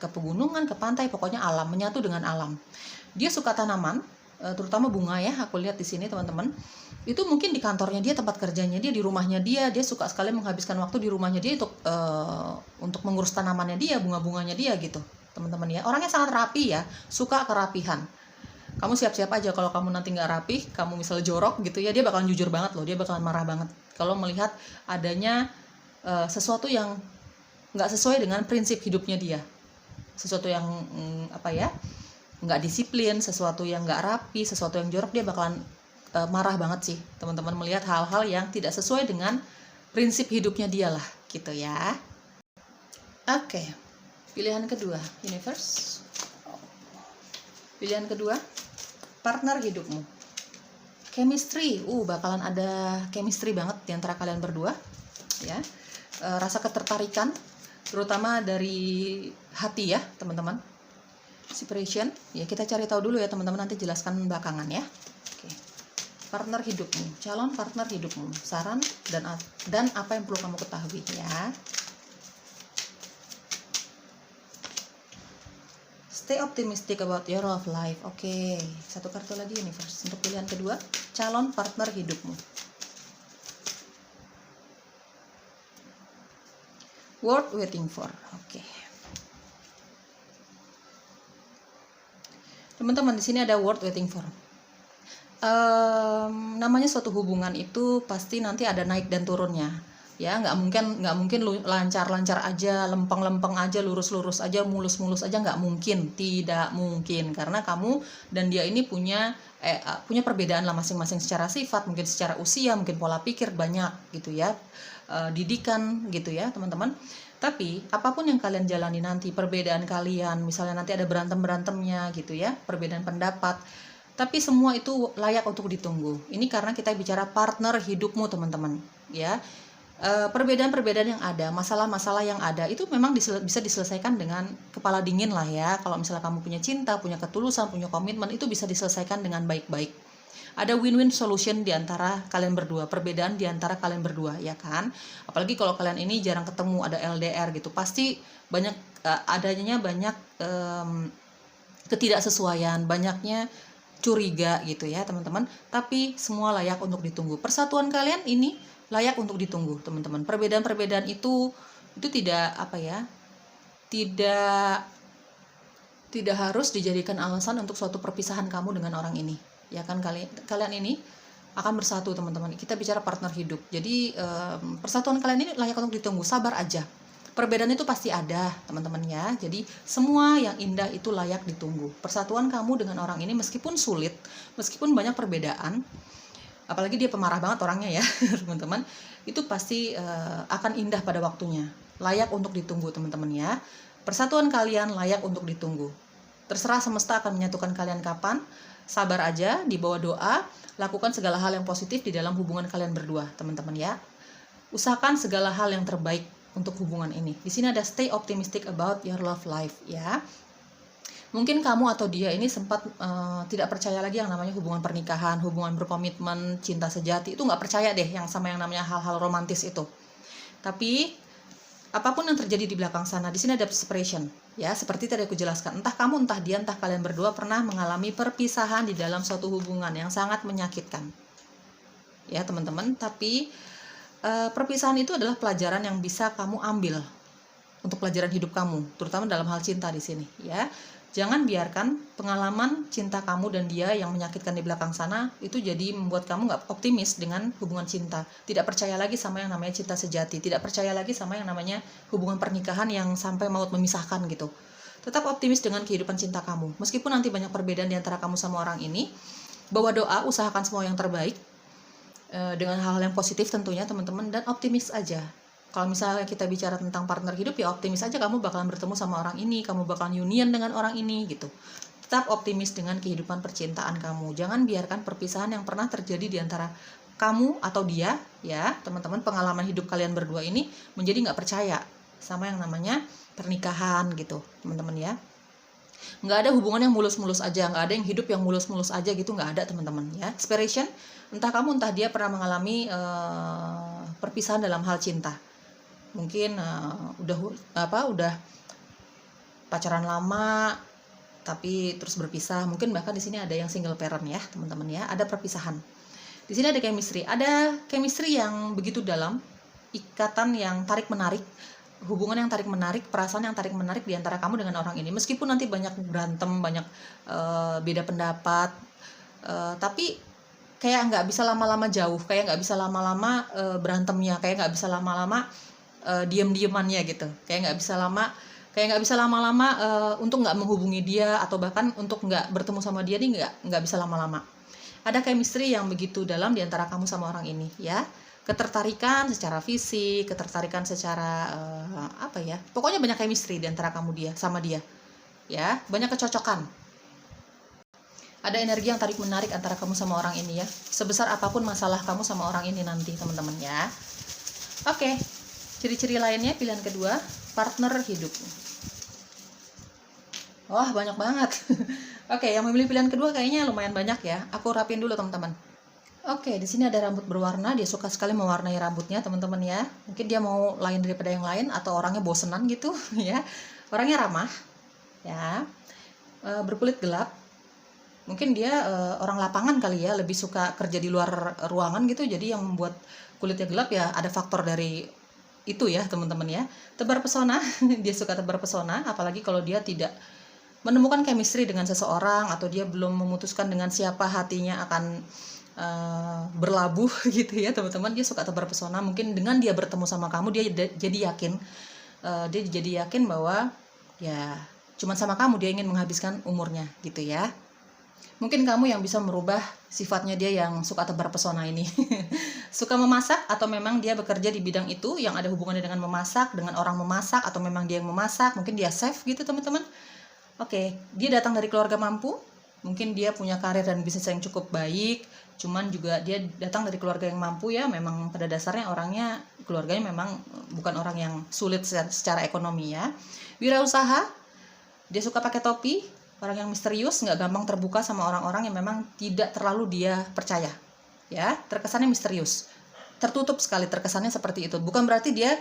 ke pegunungan, ke pantai, pokoknya alam, menyatu dengan alam. Dia suka tanaman, terutama bunga ya, aku lihat di sini teman-teman. Itu mungkin di kantornya dia, tempat kerjanya dia, di rumahnya dia suka sekali menghabiskan waktu di rumahnya dia untuk mengurus tanamannya dia, bunga-bunganya dia gitu teman-teman ya. Orangnya sangat rapi ya, suka kerapihan. Kamu siap-siap aja kalau kamu nanti nggak rapih, kamu misalnya jorok gitu ya, dia bakalan jujur banget loh, dia bakalan marah banget kalau melihat adanya sesuatu yang nggak sesuai dengan prinsip hidupnya dia, sesuatu yang nggak disiplin, sesuatu yang nggak rapi, sesuatu yang jorok, dia bakalan marah banget sih teman-teman melihat hal-hal yang tidak sesuai dengan prinsip hidupnya dia lah gitu ya. Oke, pilihan kedua, universe. Pilihan kedua, partner hidupmu. Chemistry, bakalan ada chemistry banget di antara kalian berdua, ya. Rasa ketertarikan, terutama dari hati ya, teman-teman. Separation, ya kita cari tahu dulu ya teman-teman, nanti jelaskan belakangan ya. Oke. partner hidupmu, calon partner hidupmu, saran dan apa yang perlu kamu ketahui ya. Stay optimistic about your love life. Oke, satu kartu lagi universe untuk pilihan kedua, calon partner hidupmu. Worth waiting for. Oke. Teman-teman, di sini ada worth waiting for. Namanya suatu hubungan itu pasti nanti ada naik dan turunnya. Ya, nggak mungkin lancar-lancar aja, lempeng-lempeng aja, lurus-lurus aja, mulus-mulus aja, nggak mungkin, tidak mungkin, karena kamu dan dia ini punya perbedaan lah masing-masing secara sifat, mungkin secara usia, mungkin pola pikir banyak gitu ya, didikan gitu ya teman-teman. Tapi apapun yang kalian jalani nanti, perbedaan kalian, misalnya nanti ada berantem-berantemnya gitu ya, perbedaan pendapat, tapi semua itu layak untuk ditunggu. Ini karena kita bicara partner hidupmu teman-teman ya. Perbedaan-perbedaan yang ada, masalah-masalah yang ada itu memang bisa diselesaikan dengan kepala dingin lah ya. Kalau misalnya kamu punya cinta, punya ketulusan, punya komitmen, itu bisa diselesaikan dengan baik-baik. Ada win-win solution di antara kalian berdua, perbedaan di antara kalian berdua ya kan. Apalagi kalau kalian ini jarang ketemu, ada LDR gitu, pasti banyak adanya banyak ketidaksesuaian, banyaknya curiga gitu ya teman-teman. Tapi semua layak untuk ditunggu. Persatuan kalian ini layak untuk ditunggu teman-teman. Perbedaan-perbedaan itu tidak tidak harus dijadikan alasan untuk suatu perpisahan kamu dengan orang ini ya kan. Kalian ini akan bersatu teman-teman. Kita bicara partner hidup, jadi persatuan kalian ini layak untuk ditunggu. Sabar aja, perbedaan itu pasti ada teman-teman ya. Jadi semua yang indah itu layak ditunggu. Persatuan kamu dengan orang ini meskipun sulit, meskipun banyak perbedaan, apalagi dia pemarah banget orangnya ya teman-teman, itu pasti akan indah pada waktunya, layak untuk ditunggu teman-teman ya. Persatuan kalian layak untuk ditunggu. Terserah semesta akan menyatukan kalian kapan. Sabar aja, dibawa doa, lakukan segala hal yang positif di dalam hubungan kalian berdua teman-teman ya. Usahakan segala hal yang terbaik untuk hubungan ini. Di sini ada stay optimistic about your love life ya. Mungkin kamu atau dia ini sempat tidak percaya lagi yang namanya hubungan pernikahan, hubungan berkomitmen, cinta sejati. Itu nggak percaya deh yang sama yang namanya hal-hal romantis itu. Tapi apapun yang terjadi di belakang sana, di sini ada separation ya. Seperti tadi aku jelaskan, entah kamu, entah dia, entah kalian berdua pernah mengalami perpisahan di dalam suatu hubungan yang sangat menyakitkan ya teman-teman. Tapi perpisahan itu adalah pelajaran yang bisa kamu ambil untuk pelajaran hidup kamu, terutama dalam hal cinta di sini ya. Jangan biarkan pengalaman cinta kamu dan dia yang menyakitkan di belakang sana itu jadi membuat kamu nggak optimis dengan hubungan cinta. Tidak percaya lagi sama yang namanya cinta sejati. Tidak percaya lagi sama yang namanya hubungan pernikahan yang sampai maut memisahkan gitu. Tetap optimis dengan kehidupan cinta kamu. Meskipun nanti banyak perbedaan di antara kamu sama orang ini, bawa doa, usahakan semua yang terbaik dengan hal-hal yang positif tentunya teman-teman, dan optimis aja. Kalau misalnya kita bicara tentang partner hidup, ya optimis aja kamu bakalan bertemu sama orang ini, kamu bakalan union dengan orang ini gitu. Tetap optimis dengan kehidupan percintaan kamu. Jangan biarkan perpisahan yang pernah terjadi di antara kamu atau dia ya teman-teman, pengalaman hidup kalian berdua ini menjadi nggak percaya sama yang namanya pernikahan gitu teman-teman ya. Nggak ada hubungan yang mulus-mulus aja, nggak ada yang hidup yang mulus-mulus aja gitu, nggak ada teman-teman ya. Separation, entah kamu entah dia pernah mengalami perpisahan dalam hal cinta. Mungkin udah pacaran lama tapi terus berpisah. Mungkin bahkan di sini ada yang single parent ya teman-teman ya. Ada perpisahan. Di sini ada chemistry yang begitu dalam, ikatan yang tarik menarik, hubungan yang tarik menarik, perasaan yang tarik menarik di antara kamu dengan orang ini. Meskipun nanti banyak berantem, banyak beda pendapat, tapi kayak nggak bisa lama-lama jauh, kayak nggak bisa lama-lama berantemnya, kayak nggak bisa lama-lama diam-diamannya gitu, kayak nggak bisa lama-lama untuk nggak menghubungi dia, atau bahkan untuk nggak bertemu sama dia nih nggak bisa lama-lama. Ada chemistry yang begitu dalam di antara kamu sama orang ini ya. Ketertarikan secara fisik, ketertarikan secara pokoknya banyak chemistry di antara kamu sama dia ya, banyak kecocokan. Ada energi yang tarik menarik antara kamu sama orang ini ya, sebesar apapun masalah kamu sama orang ini nanti teman-teman ya. Oke. Ciri-ciri lainnya pilihan kedua, partner hidup. Wah, banyak banget. Oke, yang memilih pilihan kedua kayaknya lumayan banyak ya. Aku rapin dulu teman-teman. Oke, di sini ada rambut berwarna. Dia suka sekali mewarnai rambutnya, teman-teman ya. Mungkin dia mau lain daripada yang lain atau orangnya bosenan gitu, ya. Orangnya ramah, ya. Berkulit gelap. Mungkin dia orang lapangan kali ya, lebih suka kerja di luar ruangan gitu. Jadi yang membuat kulitnya gelap ya ada faktor dari itu ya, teman-teman ya. Tebar pesona, dia suka tebar pesona, apalagi kalau dia tidak menemukan chemistry dengan seseorang atau dia belum memutuskan dengan siapa hatinya akan berlabuh gitu ya, teman-teman. Dia suka tebar pesona. Mungkin dengan dia bertemu sama kamu dia jadi yakin bahwa ya cuman sama kamu dia ingin menghabiskan umurnya gitu ya. Mungkin kamu yang bisa merubah sifatnya dia yang suka tebar pesona ini. Suka memasak atau memang dia bekerja di bidang itu yang ada hubungannya dengan memasak, dengan orang memasak, atau memang dia yang memasak, mungkin dia chef gitu, teman-teman. Oke, dia datang dari keluarga mampu, mungkin dia punya karir dan bisnis yang cukup baik, cuman juga dia datang dari keluarga yang mampu ya, memang pada dasarnya keluarganya memang bukan orang yang sulit secara ekonomi ya. Wirausaha, dia suka pakai topi, orang yang misterius, nggak gampang terbuka sama orang-orang yang memang tidak terlalu dia percaya, ya, terkesannya misterius, tertutup sekali, terkesannya seperti itu. Bukan berarti dia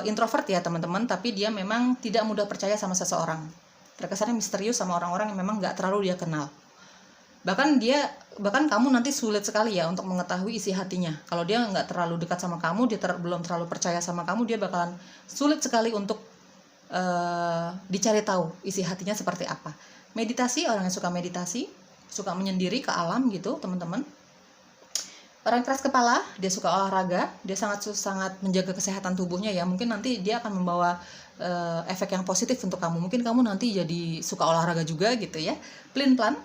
introvert ya teman-teman, tapi dia memang tidak mudah percaya sama seseorang, terkesannya misterius sama orang-orang yang memang nggak terlalu dia kenal. Bahkan kamu nanti sulit sekali ya untuk mengetahui isi hatinya. Kalau dia nggak terlalu dekat sama kamu, dia belum terlalu percaya sama kamu, dia bakalan sulit sekali untuk dicari tahu isi hatinya seperti apa. Meditasi, orang yang suka meditasi, suka menyendiri ke alam gitu, teman-teman. Orang keras kepala, dia suka olahraga, dia sangat menjaga kesehatan tubuhnya ya. Mungkin nanti dia akan membawa efek yang positif untuk kamu. Mungkin kamu nanti jadi suka olahraga juga gitu ya. Pelin-pelan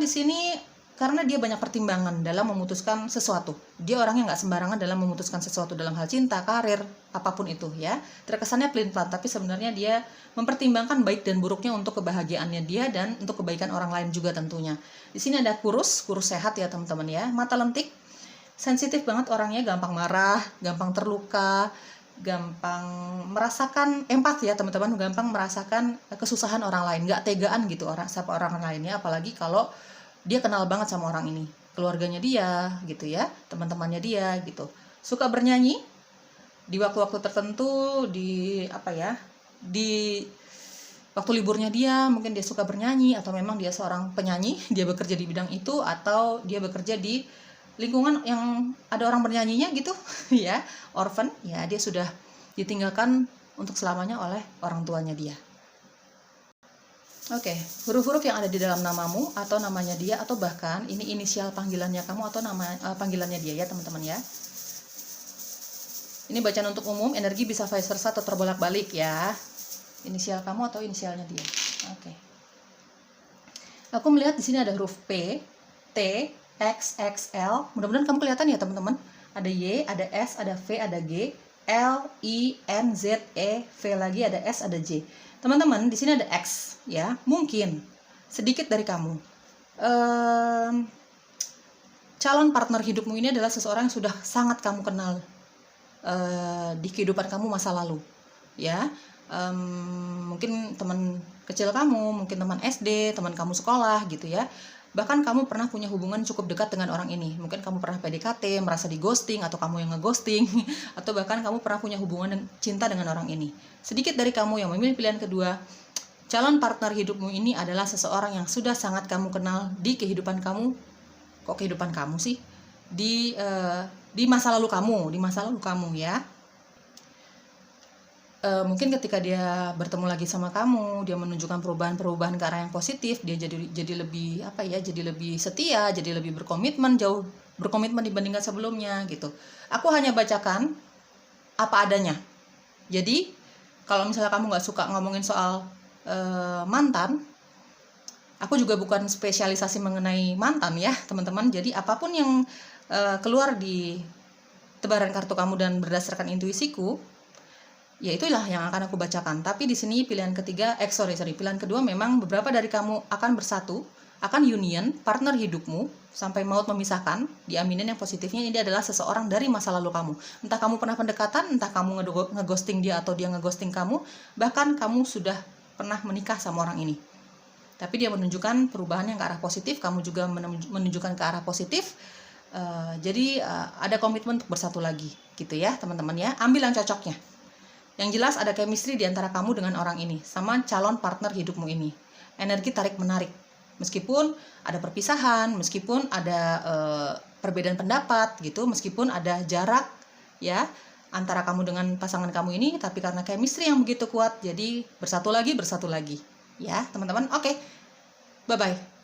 di sini karena dia banyak pertimbangan dalam memutuskan sesuatu. Dia orangnya nggak sembarangan dalam memutuskan sesuatu dalam hal cinta, karir, apapun itu ya. Terkesannya pelin-pelan, tapi sebenarnya dia mempertimbangkan baik dan buruknya untuk kebahagiaannya dia dan untuk kebaikan orang lain juga tentunya. Di sini ada kurus sehat ya teman-teman ya. Mata lentik, sensitif banget orangnya, gampang marah, gampang terluka, gampang merasakan empati ya teman-teman, gampang merasakan kesusahan orang lain, nggak tegaan gitu sama orang lainnya, apalagi kalau dia kenal banget sama orang ini, keluarganya dia gitu ya, teman-temannya dia gitu. Suka bernyanyi di waktu-waktu tertentu, di waktu liburnya dia, mungkin dia suka bernyanyi, atau memang dia seorang penyanyi, dia bekerja di bidang itu, atau dia bekerja di lingkungan yang ada orang bernyanyinya gitu ya. Orphan ya, dia sudah ditinggalkan untuk selamanya oleh orang tuanya dia. Oke, huruf-huruf yang ada di dalam namamu atau namanya dia, atau bahkan ini inisial panggilannya kamu atau nama panggilannya dia ya teman-teman ya. Ini bacaan untuk umum, energi bisa vice versa atau terbolak-balik ya. Inisial kamu atau inisialnya dia. Oke. Aku melihat di sini ada huruf P, T, X, X, L. Mudah-mudahan kamu kelihatan ya teman-teman. Ada Y, ada S, ada V, ada G, L, I, N, Z, E, V lagi, ada S, ada J. Teman-teman, di sini ada X ya. Mungkin sedikit dari kamu. Calon partner hidupmu ini adalah seseorang yang sudah sangat kamu kenal di kehidupan kamu masa lalu ya. Mungkin teman kecil kamu, mungkin teman SD, teman kamu sekolah gitu ya. Bahkan kamu pernah punya hubungan cukup dekat dengan orang ini. Mungkin kamu pernah PDKT, merasa di ghosting, atau kamu yang ngeghosting, atau bahkan kamu pernah punya hubungan cinta dengan orang ini. Sedikit dari kamu yang memilih pilihan kedua, calon partner hidupmu ini adalah seseorang yang sudah sangat kamu kenal di kehidupan kamu. Kok kehidupan kamu sih? Di masa lalu kamu ya. Mungkin ketika dia bertemu lagi sama kamu, dia menunjukkan perubahan ke arah yang positif, dia jadi lebih jadi lebih setia, jadi lebih jauh berkomitmen dibandingkan sebelumnya gitu. Aku hanya bacakan apa adanya. Jadi kalau misalnya kamu nggak suka ngomongin soal mantan, aku juga bukan spesialisasi mengenai mantan ya teman-teman. Jadi apapun yang keluar di tebaran kartu kamu dan berdasarkan intuisiku, ya itulah yang akan aku bacakan. Tapi di sini pilihan kedua memang beberapa dari kamu akan bersatu, akan union, partner hidupmu sampai maut memisahkan. Diaminin yang positifnya, ini adalah seseorang dari masa lalu kamu. Entah kamu pernah pendekatan, entah kamu ngeghosting dia atau dia ngeghosting kamu, bahkan kamu sudah pernah menikah sama orang ini. Tapi dia menunjukkan perubahan yang ke arah positif, kamu juga menunjukkan ke arah positif. Jadi ada komitmen untuk bersatu lagi gitu ya teman-teman ya. Ambil yang cocoknya. Yang jelas ada chemistry di antara kamu dengan orang ini, sama calon partner hidupmu ini. Energi tarik-menarik. Meskipun ada perpisahan, meskipun ada perbedaan pendapat gitu, meskipun ada jarak ya antara kamu dengan pasangan kamu ini, tapi karena chemistry yang begitu kuat, jadi bersatu lagi ya teman-teman. Oke, bye-bye.